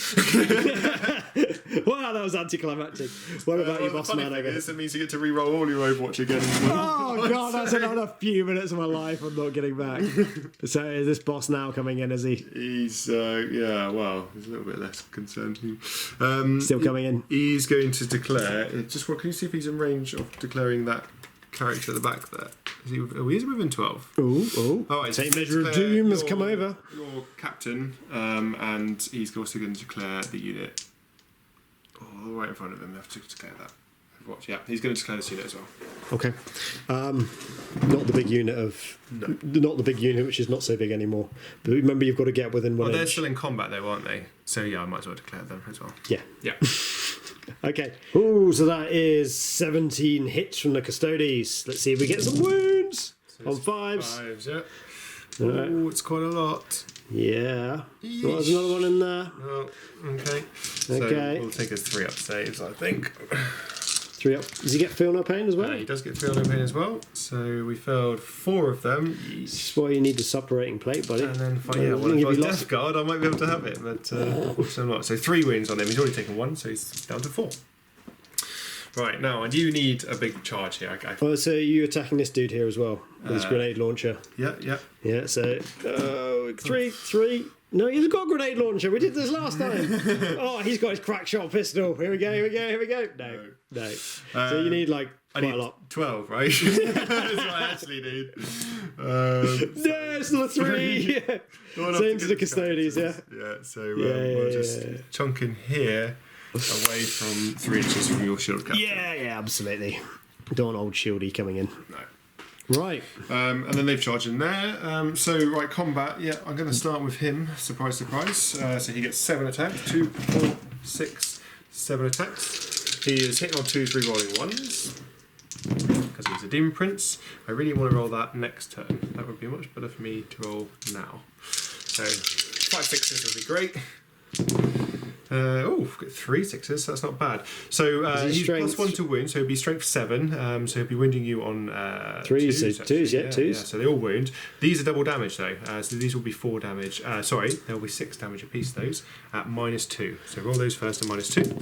Wow, that was anticlimactic. What about you, boss man? It means you get to re-roll all your Overwatch again. Oh god, that's another few minutes of my life I'm not getting back. So is this boss now coming in? Is he? He's well, he's a little bit less concerned. Still coming in. He's going to declare. Just what? Can you see if he's in range of declaring that character at the back there? Is he? Oh, he is within 12. Oh! Right, Take Measure of Doom has come over. Your captain, and he's also going to declare the unit. Oh, right in front of him. I have to declare that. Watch. Yeah, he's going to declare this unit as well. Okay. Not the big unit not the big unit, which is not so big anymore. But remember, you've got to get within one. Well, they're still in combat though, aren't they? So yeah, I might as well declare them as well. Yeah. Yeah. Okay. Oh, so that is 17 hits from the Custodes. Let's see if we get some wounds on 5s. 5s, yeah. Oh, it's quite a lot. Yeah. Well, there's another one in there. Oh, okay. So we'll take us 3 up saves, I think. 3 up. Does he get feel no pain as well? He does get feel no pain as well. So we failed 4 of them. This is why you need the suppurating plate, buddy. And then if I Death Guard, I might be able to have it, but unfortunately I'm not. So 3 wounds on him. He's already taken 1, so he's down to 4. Right, now, I do need a big charge here. Okay. Oh, so you're attacking this dude here as well, with his grenade launcher. Yeah. Yeah, so 3. No, he's got a grenade launcher. We did this last time. Oh, he's got his crack shot pistol. Here we go. No. So you need like quite a lot. 12, right? That's what I actually need. No, it's not 3. Yeah. Same to the Custodes, yeah. Yeah, so we'll just chunk in here. Away from 3 inches from your shield captain. Yeah, absolutely. Don't want old shieldy coming in. No. Right. And then they've charged in there. So, combat. Yeah, I'm going to start with him. Surprise. So he gets 7 attacks. 2, 4, 6, 7 attacks. He is hitting on 2s, re-rolling 1s. Because he's a Demon Prince. I really want to roll that next turn. That would be much better for me to roll now. So, 5 6s would be great. We've got 3 6s, so that's not bad. So he's +1 to wound, so he'll be strength 7. So he'll be wounding you on 3s. 2s, yeah, 2s. Yeah, so they all wound. These are double damage though, so these will be 4 damage. They'll be 6 damage apiece. Those at -2. So roll those first at -2.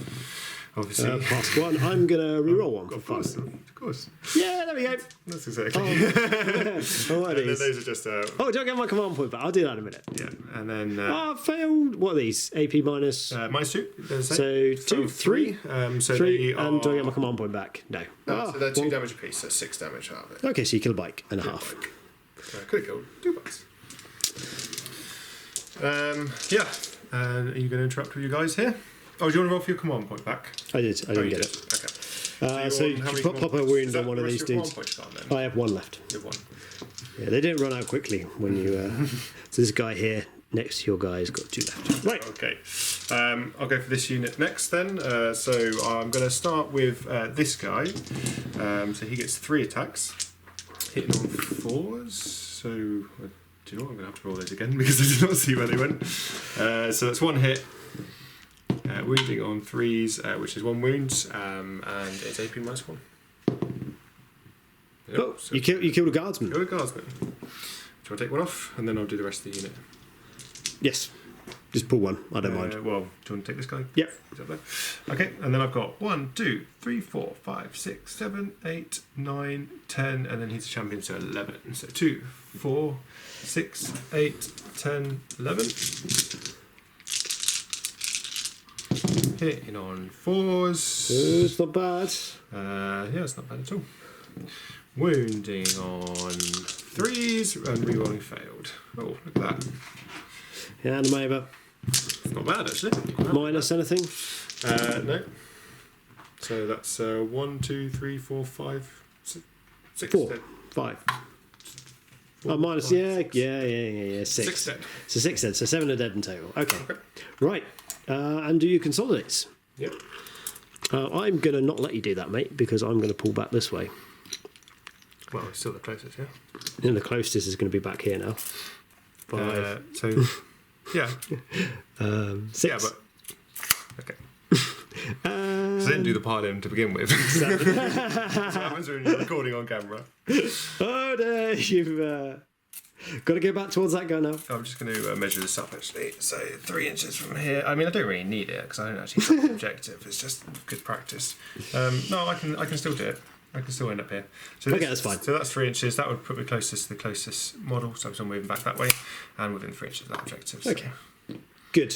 Obviously, +1. I'm gonna re-roll one for fun. Of course. Yeah, there we go. That's exactly. And then those are just. Don't get my command point back. I'll do that in a minute. Yeah, and then. Failed. What are these? AP minus. -2. So 2, 3. So 3, and do I get my command point back? No. So they're 2 damage apiece. So 6 damage out of it. Okay, so you kill a bike and a half. Could have killed 2 bikes. Yeah. And are you going to interrupt with you guys here? Oh, do you want to roll for your command point back? I didn't get it. Okay. So you pop a wound on one of these dudes. I have 1 left. You have 1. Yeah, they didn't run out quickly when you. So this guy here next to your guy has got 2 left. Right. Okay. I'll go for this unit next then. So I'm going to start with this guy. So he gets 3 attacks, hitting on 4s. So do you know what? I'm going to have to roll those again because I did not see where they went. So that's 1 hit. Wounding on 3s, which is 1 wound, and it's AP -1. Yep, Oh, so you killed a guardsman. Killed a guardsman. Do you want to take 1 off, and then I'll do the rest of the unit? Yes. Just pull 1. I don't mind. Well, do you want to take this guy? Yep. He's up there. Okay, and then I've got 1, 2, 3, 4, 5, 6, 7, 8, 9, 10, and then he's a champion, so 11. So 2, 4, 6, 8, 10, 11. Hitting on 4s. It's not bad. Yeah, it's not bad at all. Wounding on 3s and rerolling failed. Oh, look at that. Yeah, and I'm over. It's not bad actually. Minus anything? No. So that's 1, 2, 3, 4, 5, 6. 4, dead. 5. 4, minus, 5, yeah, 6. yeah. 6 dead. So 6 dead. So 7 are dead in total. Okay. Right. And do you consolidate? Yep. I'm going to not let you do that, mate, because I'm going to pull back this way. Well, it's still the closest, yeah. And the closest is going to be back here now. 5. Yeah. 6. Yeah, but okay. So I didn't do the part in to begin with. That's what happens when you're recording on camera. Oh no, you've Got to go back towards that guy now. I'm just going to measure this up actually. So 3 inches from here. I mean, I don't really need it because I don't actually have an objective. It's just good practice. No, I can still do it. I can still end up here. So okay, that's fine. So that's 3 inches. That would put me closest to the closest model. So I'm still moving back that way, and within 3 inches of that objective. So. Okay, good.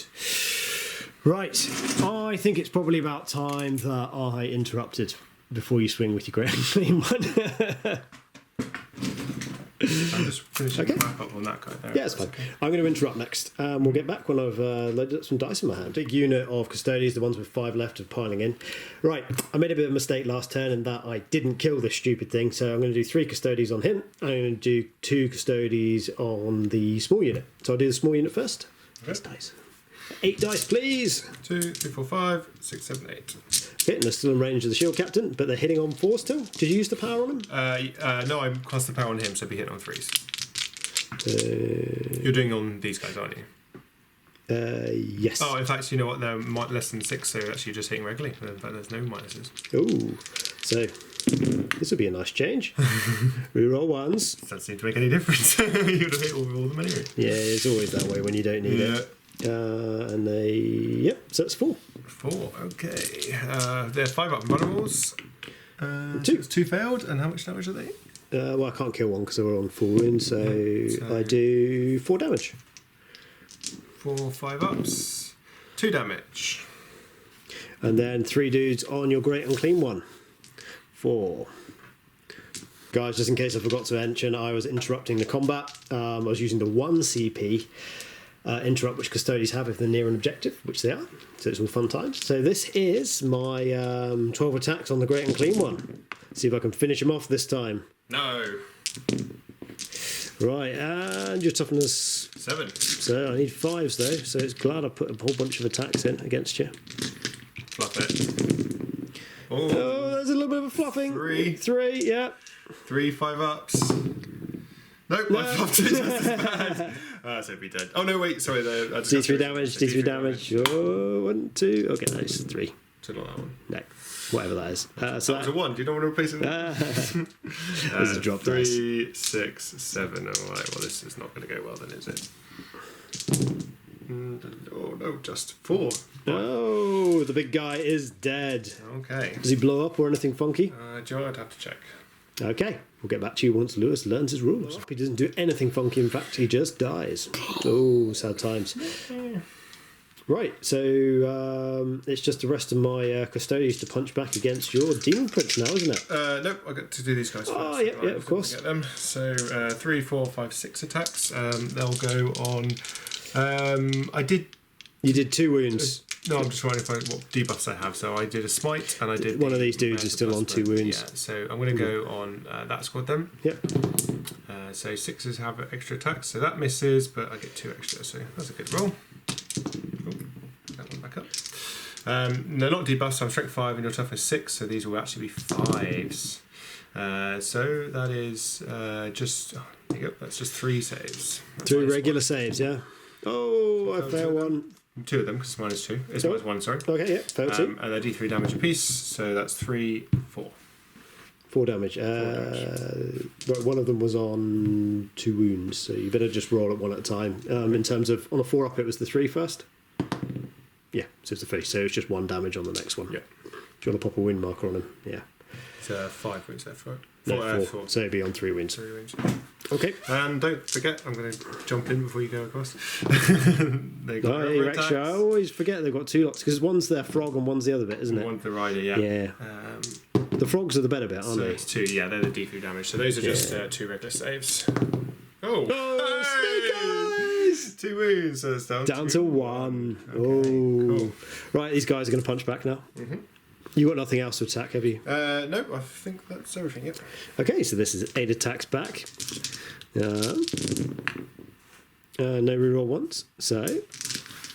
Right, I think it's probably about time that I interrupted before you swing with your great clean one. I'm just finishing the wrap up on that guy there. Yeah, it's fine. Okay. I'm going to interrupt next. We'll get back when I've loaded up some dice in my hand. Big unit of Custodes, the ones with 5 left, of piling in. Right, I made a bit of a mistake last turn in that I didn't kill this stupid thing, so I'm going to do 3 Custodes on him. I'm going to do 2 Custodes on the small unit. So I'll do the small unit first. That's dice. 8 dice, please. 2, 3, 4, 5, 6, 7, 8. Okay, and they're still in range of the shield captain, but they're hitting on 4 still. Did you use the power on him? No, I cast the power on him, so he'll be hitting on 3s. You're doing on these guys, aren't you? Yes. Oh, in fact, you know what? They're less than 6, so actually you're just hitting regularly. In fact, there's no minuses. Ooh, so this would be a nice change. Reroll ones. Doesn't seem to make any difference. You'd have hit all of them anyway. Yeah, it's always that way when you don't need it. And so it's 4. 4, okay. They're 5 up vulnerables. 2. 2 failed, and how much damage are they? Well, I can't kill one because they were on full wound, so I do 4 damage. 4 5 ups. 2 damage. And then 3 dudes on your great unclean one. 4. Guys, just in case I forgot to mention, I was interrupting the combat. I was using the 1 CP. Interrupt which Custodes have if they're near an objective, which they are, so it's all fun times. So this is my 12 attacks on the great and clean one. See if I can finish him off this time. No. Right, and your toughness 7. So I need 5s though, so it's glad I put a whole bunch of attacks in against you. Fluff it. Oh, there's a little bit of a fluffing. 3, yeah. 3 5 ups. Nope, I fluffed it just as bad. So it'd be dead. Oh no, wait, sorry. D3 damage, D3 damage. Oh, 1, 2. Okay, no, it's 3. So not that one. No, whatever that is. So that was a 1. Do you not want to replace it? There's a drop 3, dice. 6, 7. Alright, well, this is not going to go well then, is it? Oh no, just 4. Oh, the big guy is dead. Okay. Does he blow up or anything funky? Do you know, I'd have to check. Okay, we'll get back to you once Lewis learns his rules. He doesn't do anything funky, in fact, he just dies. Oh, sad times. Right, so it's just the rest of my Custodes to punch back against your Demon Prince now, isn't it? Nope, I've got to do these guys first. Oh, yeah, of course. Get them. So 3, 4, 5, 6 attacks. They'll go on... You did 2 wounds. No, I'm just trying to find what debuffs I have. So I did a smite, and I did... One of these dudes is still on 2 wounds. Yeah, so I'm going to go on that squad then. Yep. So 6s have extra attacks, so that misses, but I get 2 extra, so that's a good roll. That one back up. They're not debuffs, so I'm strength 5 and your toughness 6, so these will actually be 5s. So that is just... Oh, there you go, that's just 3 saves. That's 3 regular saves, yeah. Oh, I failed one. 2 of them, because it's -2. It's -1, sorry. Okay, yeah, failed 2. And they're D3 damage apiece, so that's 3, 4. 4 damage. Right, one of them was on 2 wounds, so you better just roll it one at a time. In terms of, on a 4 up, it was the 3 first. Yeah, so it's the 3, so it's just 1 damage on the next one. Yeah. Do you want to pop a wound marker on him? Yeah. It's 5 wounds left, right? No, 4. So it'd be on 3 wounds. 3 wounds. Okay. And don't forget, I'm going to jump in before you go across. They got extra. I always forget they've got 2 lots, because one's their frog and one's the other bit, isn't it? One's the rider, yeah. Yeah. The frogs are the better bit, aren't so they? it's 2, yeah, they're the D3 damage. So those are just 2 regular saves. Oh, hey! Snake eyes! 2 wounds, so it's down to 1. Okay, cool. Right, these guys are going to punch back now. Mm-hmm. You got nothing else to attack, have you? No, I think that's everything, yep. Okay, so this is 8 attacks back. No reroll once. So,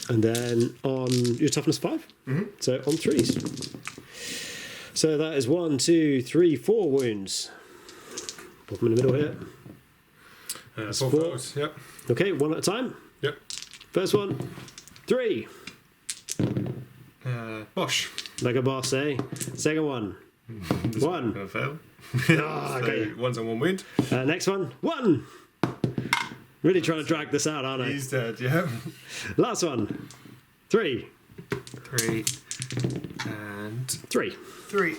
and then on your toughness 5. Mm-hmm. So on 3s. So that is 1, 2, 3, 4 wounds. Put them in the middle here. 4 fails, yep. Okay, 1 at a time. Yep. First one, 3. Bosh. Like a boss, eh? Second one, 1. Gonna fail. Okay. So one's on 1 wound. Next one, 1. Really trying to drag this out, aren't I? He's dead, yeah. Last one. 3. 3. And 3. 3.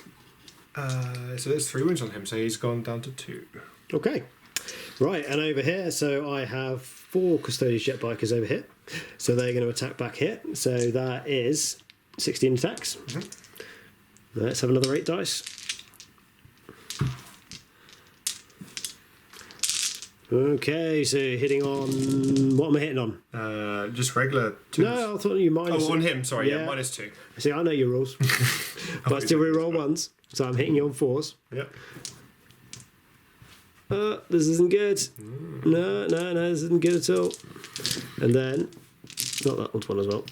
So there's 3 wounds on him, so he's gone down to 2. Okay. Right, and over here, so I have 4 Custodes jet bikers over here. So they're going to attack back here. So that is 16 attacks. Let's have another 8 dice. Okay, so hitting on... What am I hitting on? Just regular 2s. No, I thought you minus... Oh, on him, sorry, yeah, -2. See, I know your rules. But I still reroll 1s, so I'm hitting you on 4s. Yep. This isn't good. No, this isn't good at all. And then... Not that one's 1 as well.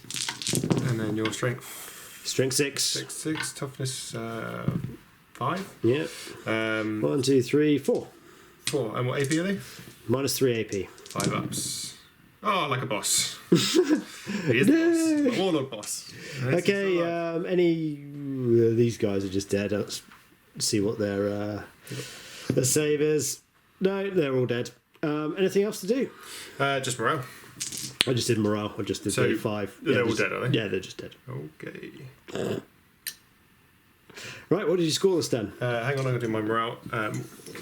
And then your strength. Strength 6. 6, toughness 5. Yeah. 1, 2, 3, 4. 4. And what AP are they? -3 AP. 5 ups. Oh, like a boss. He is the boss. A warlord boss. Okay, these guys are just dead. Let's see what their save is. No, they're all dead. Anything else to do? Just morale. I just did morale. I just did 5. They're all dead, are they? Yeah, they're just dead. Okay. Right, what did you score this then? Hang on, I'm going to do my morale.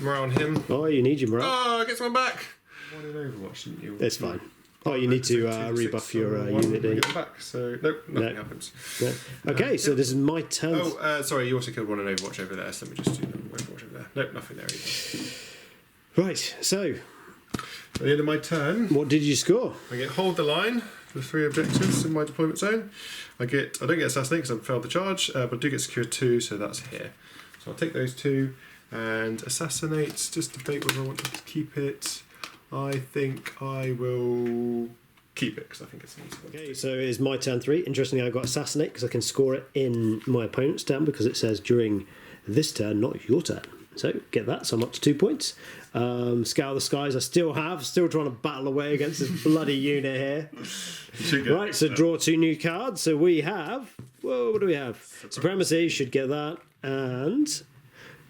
Morale on him. Oh, you need your morale. Oh, get someone back. 1 in Overwatch, didn't you? It's fine. Oh, you need to rebuff your unit. Get them back. So nope, nothing happens. No. Okay, so this is my turn. Oh, sorry, you also killed 1 in Overwatch over there. So let me just do Overwatch over there. Nope, nothing there either. Right, so at the end of my turn, what did you score? I get hold the line for 3 objectives in my deployment zone. I don't get assassinate because I've failed the charge, but I do get secure 2, so that's here. So I'll take those 2 and assassinate. Just debate whether I want to keep it. I think I will keep it because I think it's an easy one. Okay, so it's my turn 3. Interestingly, I've got assassinate because I can score it in my opponent's turn because it says during this turn, not your turn. So get that, so I'm up to 2 points. Scour the skies, I still trying to battle away against this bloody unit here. Right, so draw 2 new cards. So we have, whoa, what do we have? Supremacy, should get that, and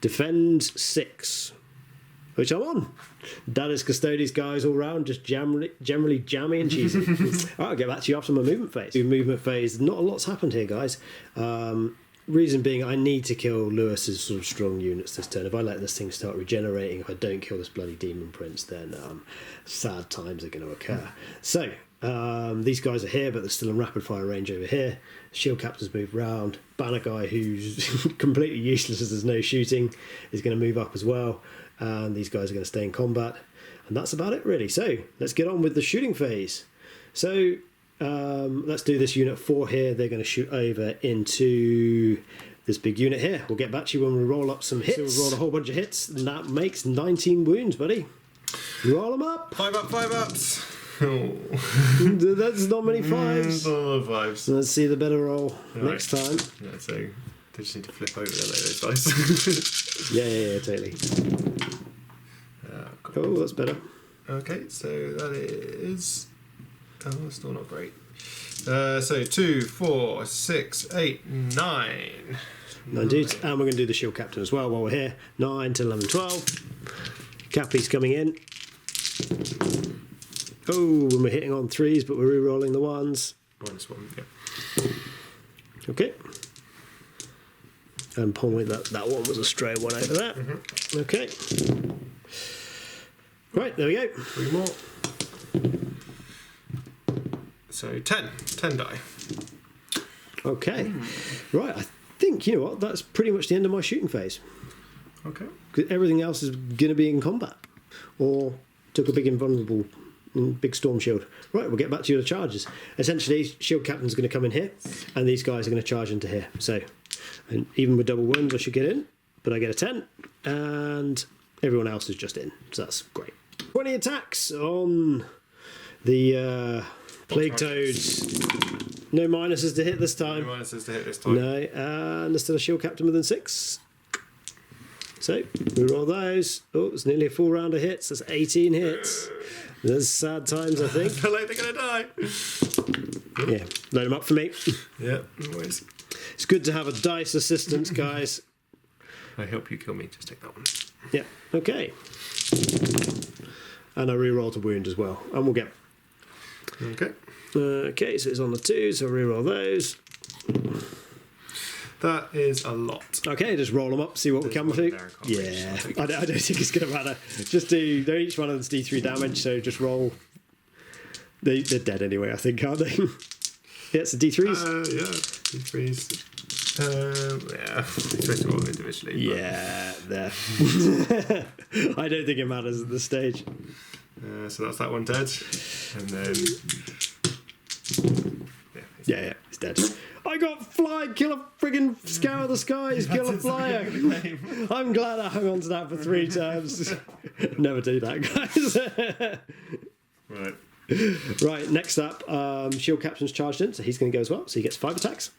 defend 6, which I'm on. That is Custodes, guys, all round, just generally jammy and cheesy. All right, I'll get back to you after my movement phase. Movement phase, not a lot's happened here, guys. Reason being, I need to kill Lewis's sort of strong units this turn. If I let this thing start regenerating, if I don't kill this bloody demon prince, then sad times are going to occur. So these guys are here, but they're still in rapid fire range over here. Shield captain's moved round. Banner guy, who's completely useless as there's no shooting, is going to move up as well. And these guys are going to stay in combat, and that's about it really. So let's get on with the shooting phase. So let's do this unit 4 here. They're going to shoot over into this big unit here. We'll get back to you when we roll up some hits. So we'll roll a whole bunch of hits, and that makes 19 wounds, buddy. Roll them up. 5 up, 5 ups. Oh. That's not many 5s. Not 5s. Let's see the better roll next time. Yeah, so they just need to flip over those dice. yeah, totally. Oh, that's better. Okay, so that is... Oh, that's still not great. So 2, 4, 6, 8, 9. 9 dudes. And we're going to do the shield captain as well while we're here. 9, 10, 11, 12. Cappy's coming in. Oh, and we're hitting on 3s, but we're re-rolling the 1s. -1, yeah. Okay. And point that one was a stray one over there. Okay. Right, there we go. 3 more. So 10 die. Okay. Right, I think, you know what, that's pretty much the end of my shooting phase. Okay. Because everything else is going to be in combat. Or took a big invulnerable, big storm shield. Right, we'll get back to your charges. Essentially, shield captain's going to come in here, and these guys are going to charge into here. So, and even with double wounds, I should get in, but I get a 10, and everyone else is just in. So that's great. 20 attacks on the Plague Toads. No minuses to hit this time. No minuses to hit this time. No, and there's still a shield captain within 6. So, we roll those. Oh, it's nearly a full round of hits. That's 18 hits. There's sad times, I think. I feel like they're going to die. Yeah, load them up for me. Yeah, always. It's good to have a dice assistance, guys. I help you kill me. Just take that one. Yeah, okay. And I reroll to wound as well. And we'll get... Okay. Okay, so it's on the 2, so reroll those. That is a lot. Okay, just roll them up, see what we come to. Yeah, I don't think it's going to matter. Just do... They're each one of them's D3 damage, so just roll... They're dead anyway, I think, aren't they? Yeah, it's the D3s. Yeah, D3s. Yeah, it's supposed to roll individually. Yeah, there. I don't think it matters at this stage. So that's that one dead. And then... Yeah, he's dead. I got fly, kill a friggin' scour the skies, kill a flyer. I'm glad I hung on to that for 3 times. Never do that, guys. Right. Right, next up, Shield Captain's charged in, so he's going to go as well. So he gets 5 attacks.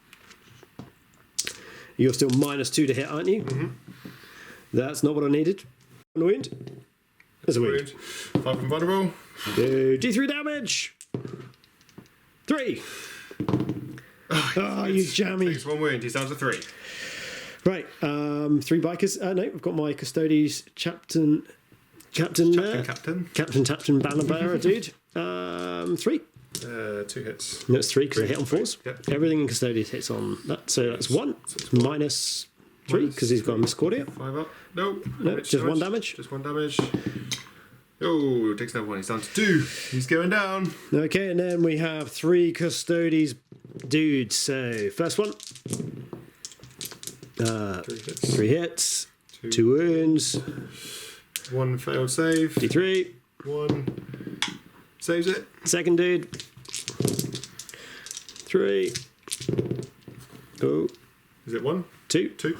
You're still -2 to hit, aren't you? Mm-hmm. That's not what I needed. Wound. There's a wound. 5 invulnerable. Do D3 damage. 3. Oh, you jammy. Takes 1 wound. He's down to 3. Right, 3 bikers. No, I've got my Custodes Captain Banner Bearer, dude. 3. 2 hits. That's 3 because I hit on 4s. Yep. Everything in Custodes hits on that, so that's 1. So -3 because he's got a Miscordia. 5 up. No, just 1 damage. Just 1 damage. Oh, takes another 1. He's down to 2. He's going down. Okay, and then we have 3 Custodes dudes. So first one. 3 hits. 2 wounds. 1 failed save. D3. 1 saves it. Second dude. 3. Oh. Is it 1? 2. 2.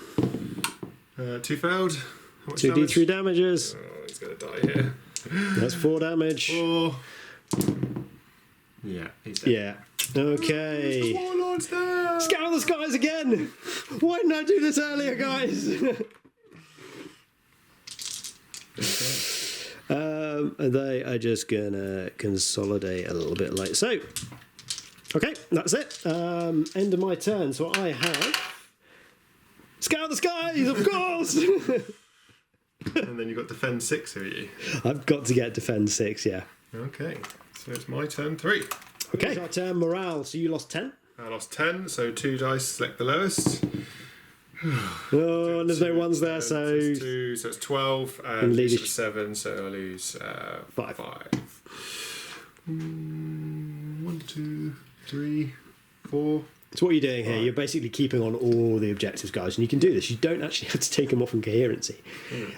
2 failed. How much 2 damage? D3 damages. Oh, he's going to die here. That's 4 damage. 4. Yeah, he's dead. Yeah. Okay. The Warlord's there! Scour the skies again! Why didn't I do this earlier, guys? And they are just gonna consolidate a little bit like so. Okay, that's it. End of my turn. So I have Scour the skies, of course. And then you've got defend 6, have you? I've got to get defend 6, yeah. Okay, so it's my turn 3. Okay, our turn morale. So you lost 10. I lost 10, so 2 dice, select the lowest. Oh, and there's no ones there, so... 2, so it's 12, and leadership 7, so I lose 5. 1, 2, 3, 4. So what you're doing here, you're basically keeping on all the objectives, guys, and you can do this. You don't actually have to take them off in coherency.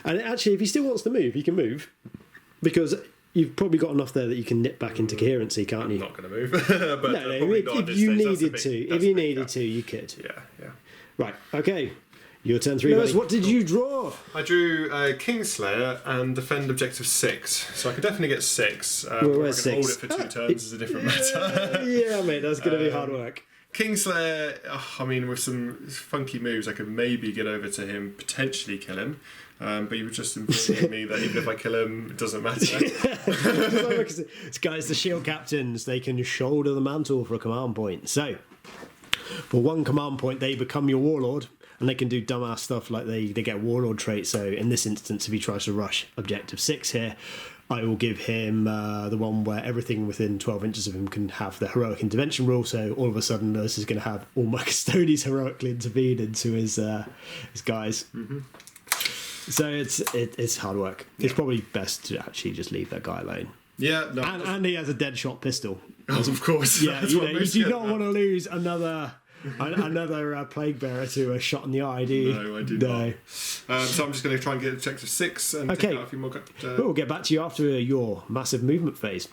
And actually, if he still wants to move, he can move, because you've probably got enough there that you can nip back into coherency, can't you? I'm not going to move. But no, if you needed to, you could. Yeah. Right, okay. Your turn 3, buddy. What did you draw? I drew Kingslayer and defend objective 6, so I could definitely get 6. Where's 6? Hold it for 2 turns is a different matter. Yeah, mate, that's going to be hard work. Kingslayer, I mean, with some funky moves, I could maybe get over to him, potentially kill him. But you were just informing me that even if I kill him, it doesn't matter. Guys, the shield captains, they can shoulder the mantle for a command point. So, for 1 command point, they become your warlord, and they can do dumbass stuff like they get warlord trait. So, in this instance, if he tries to rush objective 6 here, I will give him the one where everything within 12 inches of him can have the heroic intervention rule. So all of a sudden, Lewis is going to have all my Custodes heroically intervene into his guys. Mm-hmm. So it's hard work. Yeah. It's probably best to actually just leave that guy alone. Yeah, no. And he has a dead shot pistol. Oh, of course. Yeah, you do not want to lose another plague bearer to a shot in the eye, do you? No, I do not. So I'm just going to try and get objective 6 and take out a few more. We'll get back to you after your massive movement phase.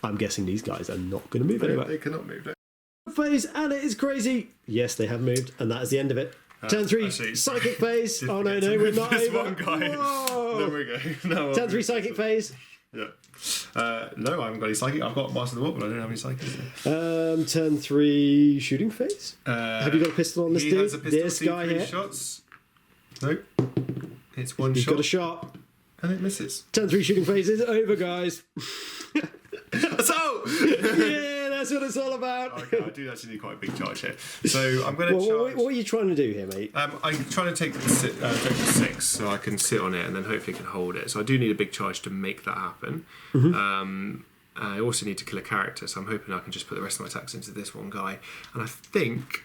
I'm guessing these guys are not going to move anywhere. They cannot move. Phase, and it is crazy. Yes, they have moved, and that is the end of it. Turn 3, actually, psychic phase. Oh no, we're not this over. One guy. Whoa. There we go. No, Turn 3, psychic phase. Yeah. No, I haven't got any psychic. I've got Master of the Warp, but I don't have any psychic. Turn 3, shooting phase. Have you got a pistol on this dude? He has a pistol. This guy here. Shots. Nope. It's one He's shot. Got a shot. And it misses. Turn 3, shooting phase is over, guys. So! Yeah, That's what it's all about. Okay, I do actually need quite a big charge here. So I'm going to charge... What are you trying to do here, mate? I'm trying to take the 6 so I can sit on it and then hopefully can hold it. So I do need a big charge to make that happen. I also need to kill a character, so I'm hoping I can just put the rest of my attacks into this one guy. And I think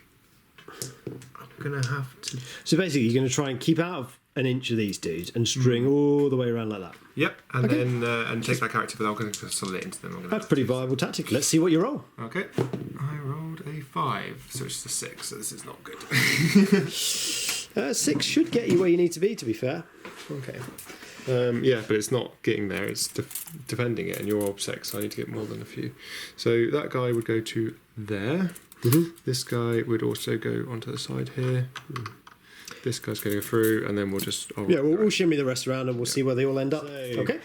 I'm going to have to... So basically you're going to try and keep out of an inch of these dudes and string all the way around like that. Yep, and then and take that character, but I'm going to consolidate into them. That's a pretty viable tactic. Let's see what you roll. Okay, I rolled a 5, so it's a 6, so this is not good. 6 should get you where you need to be fair. Okay. Yeah, but it's not getting there, it's defending it, and you're all 6, so I need to get more than a few. So that guy would go to there. This guy would also go onto the side here. This guy's going through, and then we'll just... we'll shimmy the rest around and we'll see where they all end up. Okay.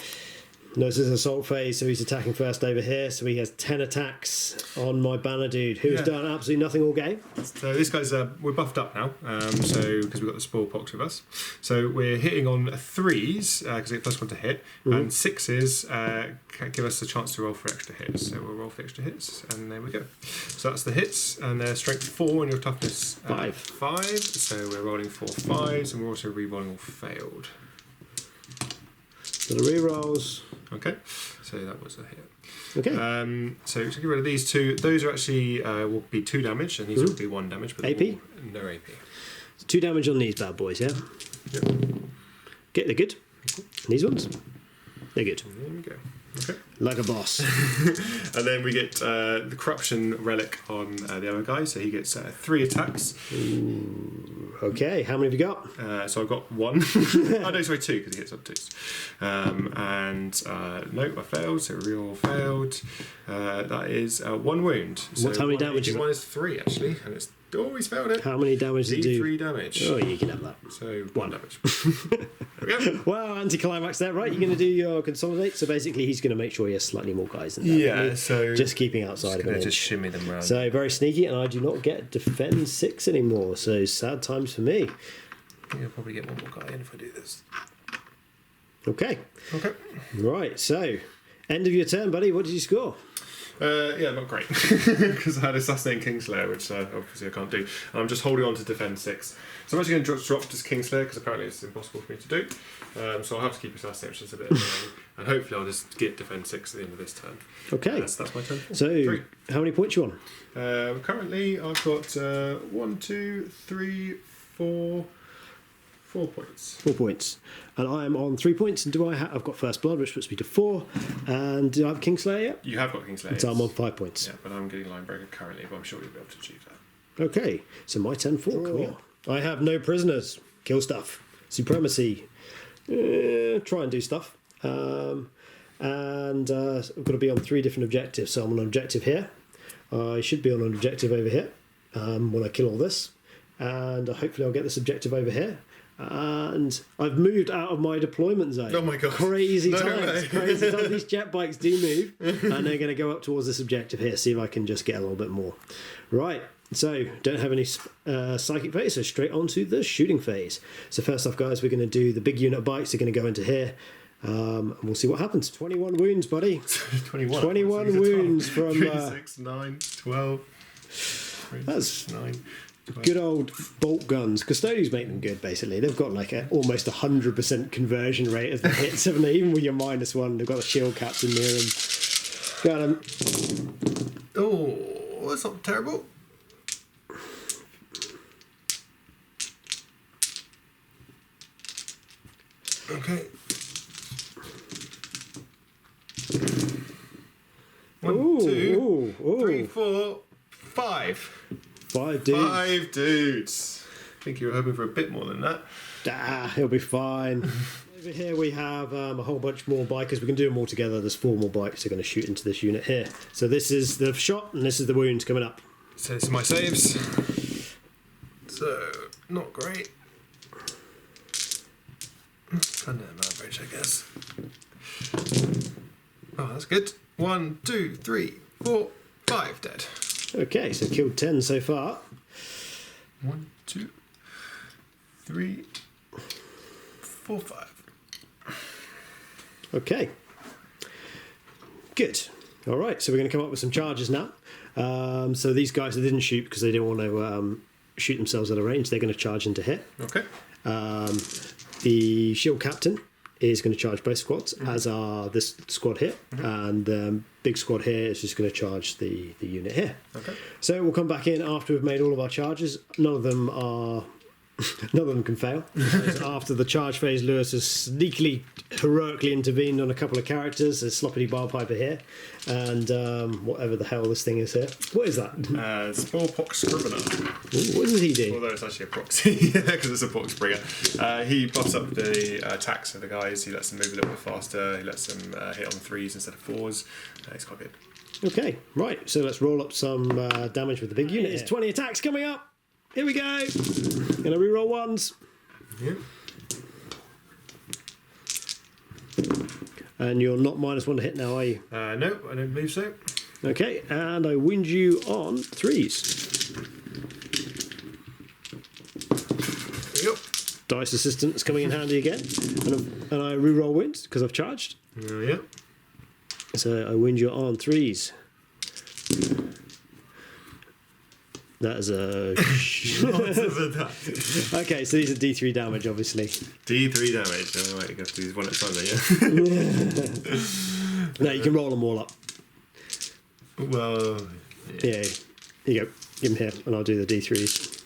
No, this is an assault phase, so he's attacking first over here. So he has 10 attacks on my banner dude, who's done absolutely nothing all game. So this guy's... we're buffed up now, so because we've got the spore pox with us. So we're hitting on 3s, because it's the first one to hit, and 6s give us a chance to roll for extra hits. So we'll roll for extra hits, and there we go. So that's the hits, and they're strength 4 and your toughness 5. So we're rolling 4 5s, and we're also re-rolling all failed. So the re-rolls... Okay, so that was a hit. Okay. So to get rid of these 2, those are actually will be 2 damage, and these will be 1 damage. But AP? No AP. So 2 damage on these bad boys, yeah? Yep. Okay, they're good. These ones? They're good. And there we go. Okay. Like a boss. And then we get the corruption relic on the other guy, so he gets 3 attacks. Ooh, okay, how many have you got? So I've got 1. Oh no, sorry, 2 because he hits up 2s. No, I failed. So real failed. That is 1 wound. So how many damage is it? 1 is 3 actually, and it's always failed it. How many damage does it do? 3 damage. Oh, you can have that. So 1 damage. There we go. Well, anticlimax there, right? You're going to do your consolidate. So basically, he's going to make sure he has slightly more guys than that. Yeah, so just keeping outside of it. Just shimmy them around. So very sneaky, and I do not get defend 6 anymore. So sad times for me. I think I'll probably get 1 more guy in if I do this. Okay. Okay. Right. So end of your turn, buddy. What did you score? Yeah, not great, because I had Assassinate Kingslayer, which obviously I can't do. I'm just holding on to defend 6. So I'm actually going to drop this Kingslayer, because apparently it's impossible for me to do. So I'll have to keep Assassinate, which is a bit annoying. And hopefully I'll just get defend 6 at the end of this turn. Okay. That's my turn. So 3. How many points you on? Currently I've got 1, 2, 3, 4... 4 points. 4 points. And I am on 3 points. And I've got First Blood, which puts me to 4. And do I have Kingslayer yet? You have got Kingslayer. So I'm on 5 points. Yeah, but I'm getting Linebreaker currently, but I'm sure you'll be able to achieve that. Okay, so my 10-4 coming up. I have no prisoners. Kill stuff. Supremacy. Try and do stuff. And I've got to be on 3 different objectives. So I'm on an objective here. I should be on an objective over here when I kill all this. And hopefully I'll get this objective over here. And I've moved out of my deployment zone. Oh my god. Crazy times. Crazy times. These jet bikes do move. And they're going to go up towards this objective here. See if I can just get a little bit more. Right. So, don't have any psychic phase. So, straight on to the shooting phase. So, first off, guys, we're going to do the big unit bikes. They're going to go into here. And we'll see what happens. 21 wounds, buddy. 21. 21 wounds from... 3, 6, 9, 12. 3, that's 6, 9... Good old bolt guns. Custodians make them good, basically. They've got like almost 100% conversion rate of the hits, haven't they? Even with your -1, they've got the shield caps in near them. Got them. Oh, that's not terrible. Okay. 1, 2, 3, 4, 5. 5 dudes. 5 dudes. I think you were hoping for a bit more than that. He'll be fine. Over here we have a whole bunch more bikers. We can do them all together. There's 4 more bikes that are going to shoot into this unit here. So this is the shot and this is the wounds coming up. So this is my saves. So, not great. Kind of average, I guess. Oh, that's good. 1, 2, 3, 4, 5 dead. Okay, so killed 10 so far. 1, 2, 3, 4, 5. Okay. Good. All right, so we're going to come up with some charges now. So these guys that didn't shoot because they didn't want to shoot themselves at a range, they're going to charge into hit. Okay. The shield captain is going to charge both squads, as are this squad here, and the big squad here is just going to charge the unit here. Okay. So we'll come back in after we've made all of our charges. None of them can fail. After the charge phase, Lewis has sneakily, heroically intervened on a couple of characters. There's Sloppity Barpiper here, and whatever the hell this thing is here. What is that? Smallpox Scrivener. Ooh, what does he do? Although it's actually a proxy, because it's a box bringer. He buffs up the attacks of the guys. He lets them move a little bit faster. He lets them hit on 3s instead of 4s. It's quite good. Okay, right. So let's roll up some damage with the big unit. It's 20 attacks coming up. Here we go. Gonna reroll 1s. Yeah. And you're not -1 to hit now, are you? No, I don't believe so. Okay, and I wound you on 3s. There you go. Dice assistance coming in handy again. And I reroll wounds because I've charged. Yeah. So I wound you on 3s. That is a... Okay, so these are D3 damage, obviously. D3 damage. Oh, right, you have to do these one at a time then, yeah? No, you can roll them all up. Well... Yeah, here you go. Give them here, and I'll do the D3s.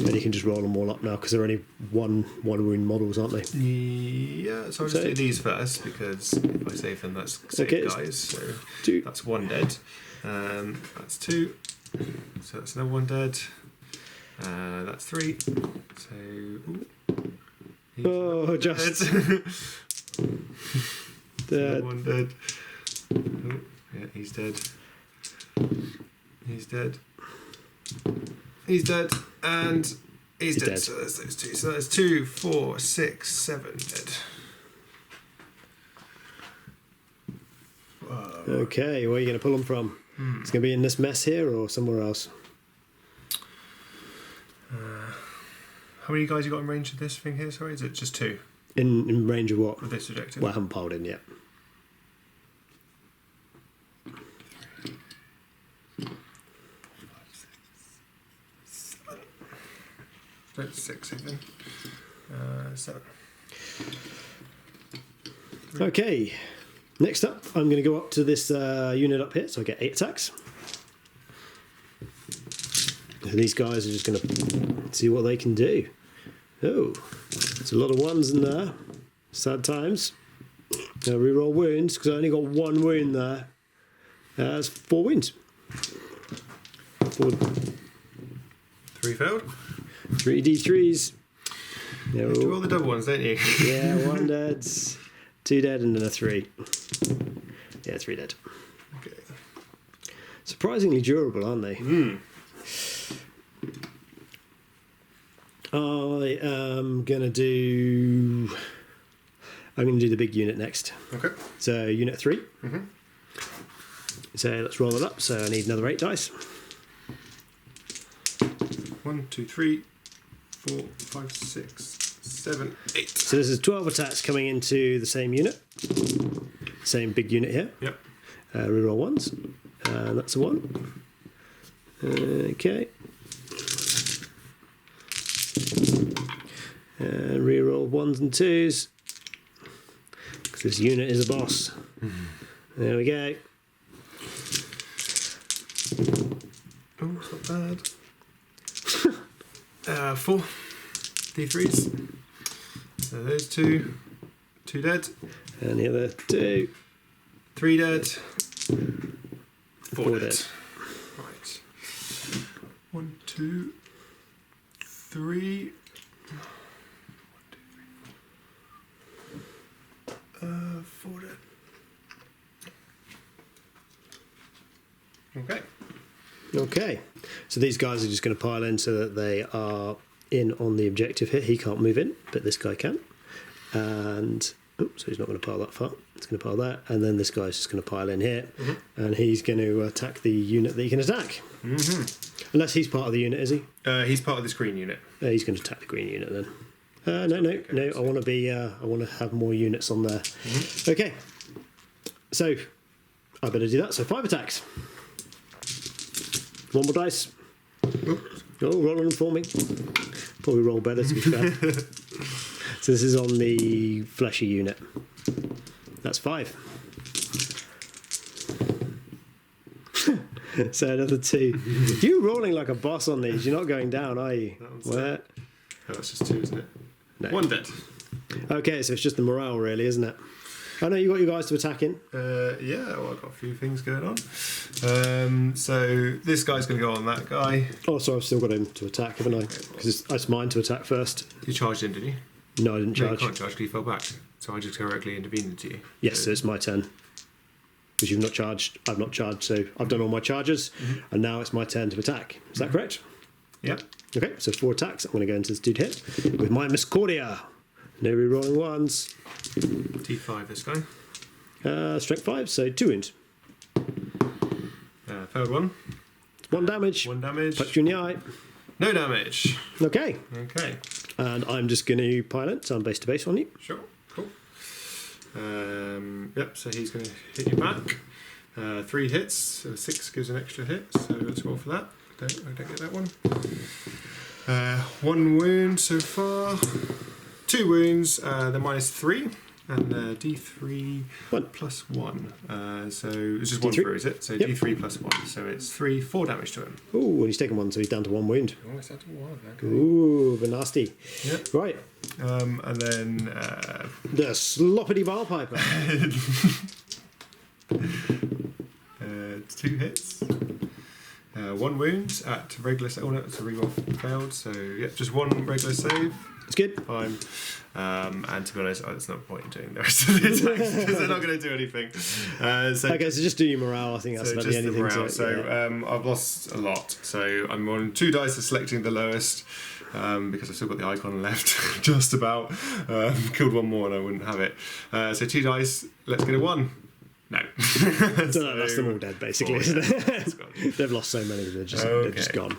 And you can just roll them all up now, because they're only one wound models, aren't they? Yeah, so I'll just do these first, because if I save them, that's save guys. So 2. That's 1 dead. That's 2. So that's another 1 dead. That's 3. So just dead. 1 dead. Oh, yeah, he's dead. He's dead. He's dead, and he's dead. So there's those 2. So that's 2, 4, 6, 7 dead. Whoa. Okay, where are you going to pull them from? It's going to be in this mess here or somewhere else? How many guys you got in range of this thing here? Sorry, is it just 2? In range of what? With this objective? Well, I haven't piled in yet. 6 even. 7. Okay. Next up, I'm going to go up to this unit up here, so I get 8 attacks. And these guys are just going to see what they can do. Oh, there's a lot of 1s in there. Sad times. Now reroll wounds, because I only got 1 wound there. That's 4 wounds. 3 failed. 3 D3s. You have to roll the double ones, don't you? Yeah, 1 dead, 2 dead, and then a 3. Yeah, 3 dead. Okay. Surprisingly durable, aren't they? I'm gonna do the big unit next. Okay. So unit 3. So let's roll it up. So I need another 8 dice. 1, 2, 3, 4, 5, 6, 7, 8. So this is 12 attacks coming into the same unit. Same big unit here. Yep. Reroll 1s. And that's a 1. Okay. And reroll 1s and 2s. Because this unit is a boss. There we go. Oh, it's not bad. 4 D3s. So those 2 dead. And the other 2. 3 dead. 4 dead. dead. Right. 1, 2, 3. 4 dead. Okay. Okay. So these guys are just going to pile in so that they are in on the objective here. He can't move in, but this guy can. And so he's not going to pile that far. He's going to pile that, and then this guy's just going to pile in here, and he's going to attack the unit that he can attack. Unless he's part of the unit, is he? He's part of this green unit. He's going to attack the green unit then. No. I want to be. I want to have more units on there. Okay. So I better do that. So 5 attacks. One more dice. Oh, roll them for me. Probably roll better, to be fair. So this is on the fleshy unit. That's 5. So another 2. You're rolling like a boss on these. You're not going down, are you? Where? Oh, that's just 2, isn't it? No. 1 dead. Okay, so it's just the morale, really, isn't it? I know you got your guys to attack in. Yeah, well, I've got a few things going on. So this guy's going to go on that guy. Oh, sorry, I've still got him to attack, haven't I? Because it's mine to attack first. You charged in, didn't you? No, I didn't charge. No, you can't charge because you fell back. So I just directly intervened into you. Yes, so it's my turn. Because you've not charged, I've not charged, so I've done all my charges, and now it's my turn to attack. Is that correct? Yeah. Okay, so 4 attacks. I'm going to go into this dude here with my Miscordia. No re-rolling ones. T5 this guy. Strength 5, so 2 wounds. Third one. 1 damage. 1 damage. Touch you in the eye. No damage. Okay. Okay. And I'm just going to pilot, so I'm base to base on you. Sure. Cool. Yep, so he's going to hit you back. 3 hits, so 6 gives an extra hit, so let's roll for that. I don't get that one. 1 wound so far. 2 wounds, they're -3. And D3 plus 1. So it's just 1 through, is it? So yep. D3 plus 1. So it's 4 damage to him. Ooh, and he's taken 1, so he's down to 1 wound. Oh, he's down to 1. Okay. Ooh, but nasty. Yep. Right. And then... the Sloppity Barpiper. 2 hits. 1 wound at regular save. Oh no, it's a reroll failed. So, yep, just 1 regular save. It's good. Fine. And to be honest, there's no point in doing the rest of the attacks because they're not going to do anything. Okay, so just do your morale. I think that's about the only thing. Morale. I've lost a lot. So I'm on 2 dice for selecting the lowest because I've still got the icon left. Just about. Killed 1 more and I wouldn't have it. So 2 dice. Let's get a 1. No. So that's them all dead, basically, isn't it? They've lost so many, they're just gone.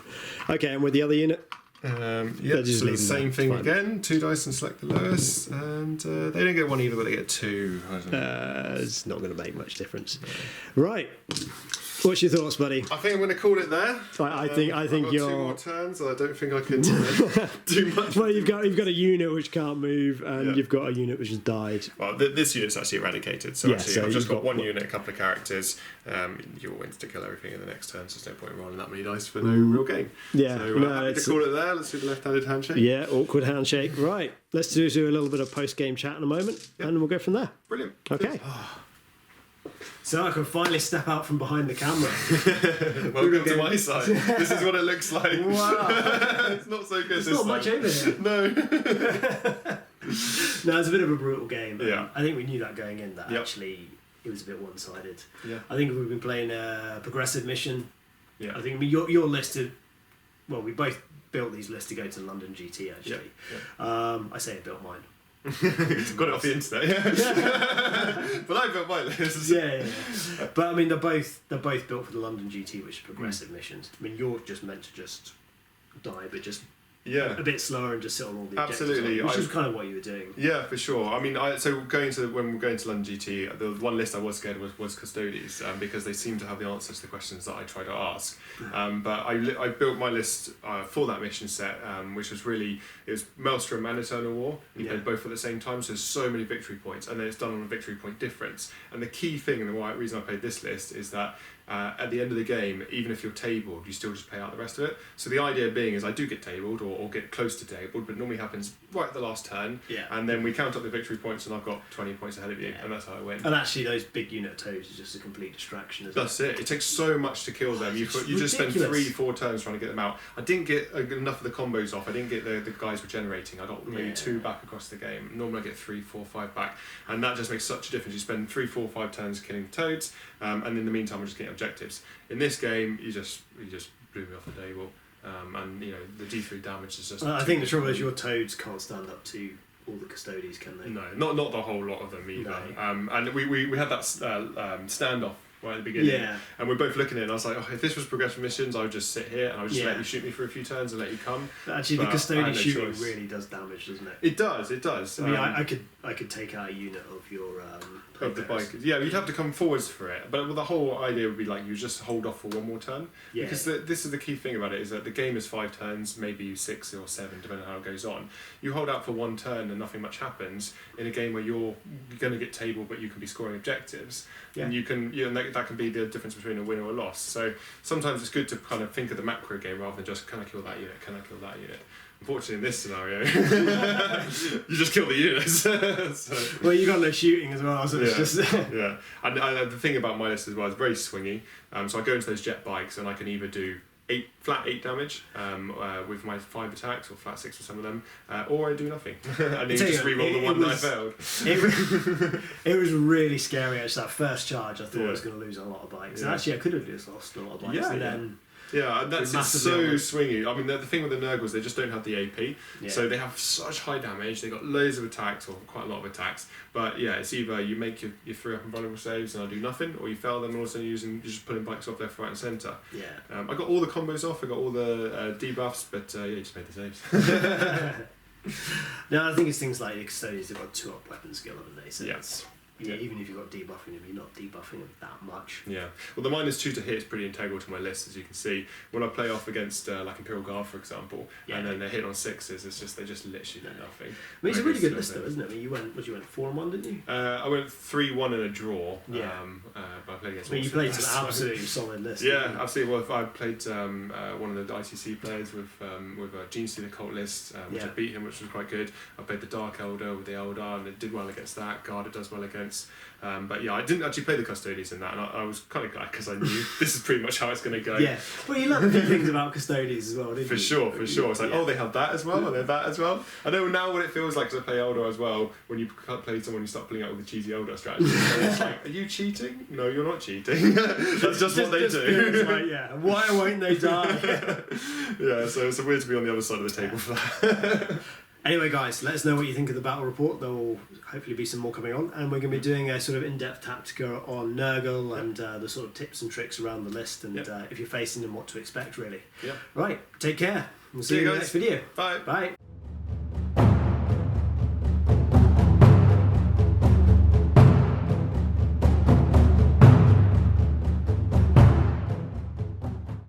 Okay, and with the other unit? Yeah, so the same thing again. 2 dice and select the lowest, and they don't get 1 either, but they get 2. It's not going to make much difference. No. Right. What's your thoughts, buddy? I think I'm going to call it there. I think I've got you're 2 more turns. I don't think I can do much. Well, you've got a unit which can't move, and you've got a unit which has died. Well, this unit's actually eradicated. So actually, I've just got 1 unit, a couple of characters. You'll win to kill everything in the next turn. So there's no point in rolling that many dice for no real gain. Yeah, so happy to call it there. Let's do the left-handed handshake. Yeah, awkward handshake. Right. Let's do a little bit of post-game chat in a moment, and we'll go from there. Brilliant. Okay. So I can finally step out from behind the camera. Welcome to my side. This is what it looks like. Wow. It's not so good. There's not much over here. No. No, it's a bit of a brutal game. Yeah. I think we knew that going in, that actually it was a bit one-sided. Yeah. I think if we've been playing a progressive mission, yeah. I think your list of... Well, we both built these lists to go to London GT, actually. Yeah. I say I built mine. Got it off the internet, yeah. But I built my list. Yeah. But I mean, they're both built for the London GT, which is progressive missions. I mean, you're just meant to just die, but just a bit slower and just sit on all the absolutely, which is kind of what you were doing. Yeah, for sure. I mean, when we're going to London GT, the one list I was scared was Custodes because they seem to have the answers to the questions that I try to ask. But I built my list for that mission set, which was it was Maelstrom and Eternal War. And you played both at the same time, so there's so many victory points, and then it's done on a victory point difference. And the key thing, and the reason I played this list, is that at the end of the game, even if you're tabled, you still just pay out the rest of it. So the idea being is I do get tabled or get close to tabled, but it normally happens right at the last turn. Yeah. And then we count up the victory points, and I've got 20 points ahead of you, and that's how I win. And actually, those big unit toads is just a complete distraction, isn't That's it. It takes so much to kill them. You just spend 3-4 turns trying to get them out. I didn't get enough of the combos off. I didn't get the guys regenerating. I got maybe 2 back across the game. Normally I get 3, 4, 5 back, and that just makes such a difference. You spend 3, 4, 5 turns killing toads, and in the meantime, I'm just getting objectives. In this game, you just blew me off the table, and the D3 damage is just. I think the trouble is your toads can't stand up to all the Custodes, can they? No, not the whole lot of them either. No. And we had that standoff right at the beginning. Yeah. And we're both looking at it, and I was like, oh, if this was progression missions, I would just sit here and I would just let you shoot me for a few turns and let you come. Actually, the custodian shooting really does damage, doesn't it? It does. I mean, I could take out a unit of your of the bike. Yeah, you'd have to come forwards for it, but the whole idea would be like you just hold off for one more turn. Yeah. Because this is the key thing about it, is that the game is 5 turns, maybe 6 or 7, depending on how it goes on. You hold out for one turn and nothing much happens in a game where you're going to get tabled, but you can be scoring objectives, and you can that can be the difference between a win or a loss. So sometimes it's good to kind of think of the macro game rather than just, can I kill that unit? Can I kill that unit? Unfortunately, in this scenario, you just kill the units. Well, you got no shooting as well, so it's just... Yeah, and the thing about my list as well is very swingy. So I go into those jet bikes and I can either do flat 8 damage with my 5 attacks, or flat 6 with some of them, or I do nothing. And then just reroll the one that I failed. It was really scary, actually. That first charge, I thought I was going to lose a lot of bikes. And actually, I could have just lost a lot of bikes. Then... Yeah, and that's so swingy. I mean, the thing with the Nurgles, they just don't have the AP, so they have such high damage. They got loads of attacks, or quite a lot of attacks. But yeah, it's either you make your 3 up and vulnerable saves and I do nothing, or you fail them and all of a sudden you're just pulling bikes off left, right, and centre. Yeah. I got all the combos off. I got all the debuffs, but you just made the saves. No, I think it's things like the Custodians. They've got 2 up weapon skill, haven't they? So even if you've got debuffing them, you're not debuffing them that much. Yeah. Well, the -2 to hit is pretty integral to my list, as you can see. When I play off against like Imperial Guard, for example, and then they hit on 6s, they just literally do nothing. I mean, it's a really good list, though, isn't it? I mean, you went 4-1, didn't you? I went 3-1 and a draw. Yeah. But I played against. I mean, you played an absolutely solid list. Yeah, absolutely. Well, I played one of the ITC players with a Gene Stealer cult list, which I beat him, which was quite good. I played the Dark Elder with the Eldar, and it did well against that. Guard, it does well against. But yeah, I didn't actually play the Custodians in that, and I was kind of glad because I knew this is pretty much how it's going to go. Yeah, well, you love the things about Custodians as well, didn't you? For sure. It's like, oh, they have that as well, and they have that as well. I know now what it feels like, because I play Eldar as well, when you play someone, you start pulling out all the cheesy Eldar strategies. And it's like, are you cheating? No, you're not cheating. That's just what they do. Like, why won't they die? Yeah, so it's weird to be on the other side of the table for that. Anyway, guys, let us know what you think of the battle report. There will hopefully be some more coming on, and we're going to be doing a sort of in-depth tactica on Nurgle and the sort of tips and tricks around the list, and if you're facing them, what to expect, really. Yeah. Right, take care. We'll see you in the next video. Bye. Bye.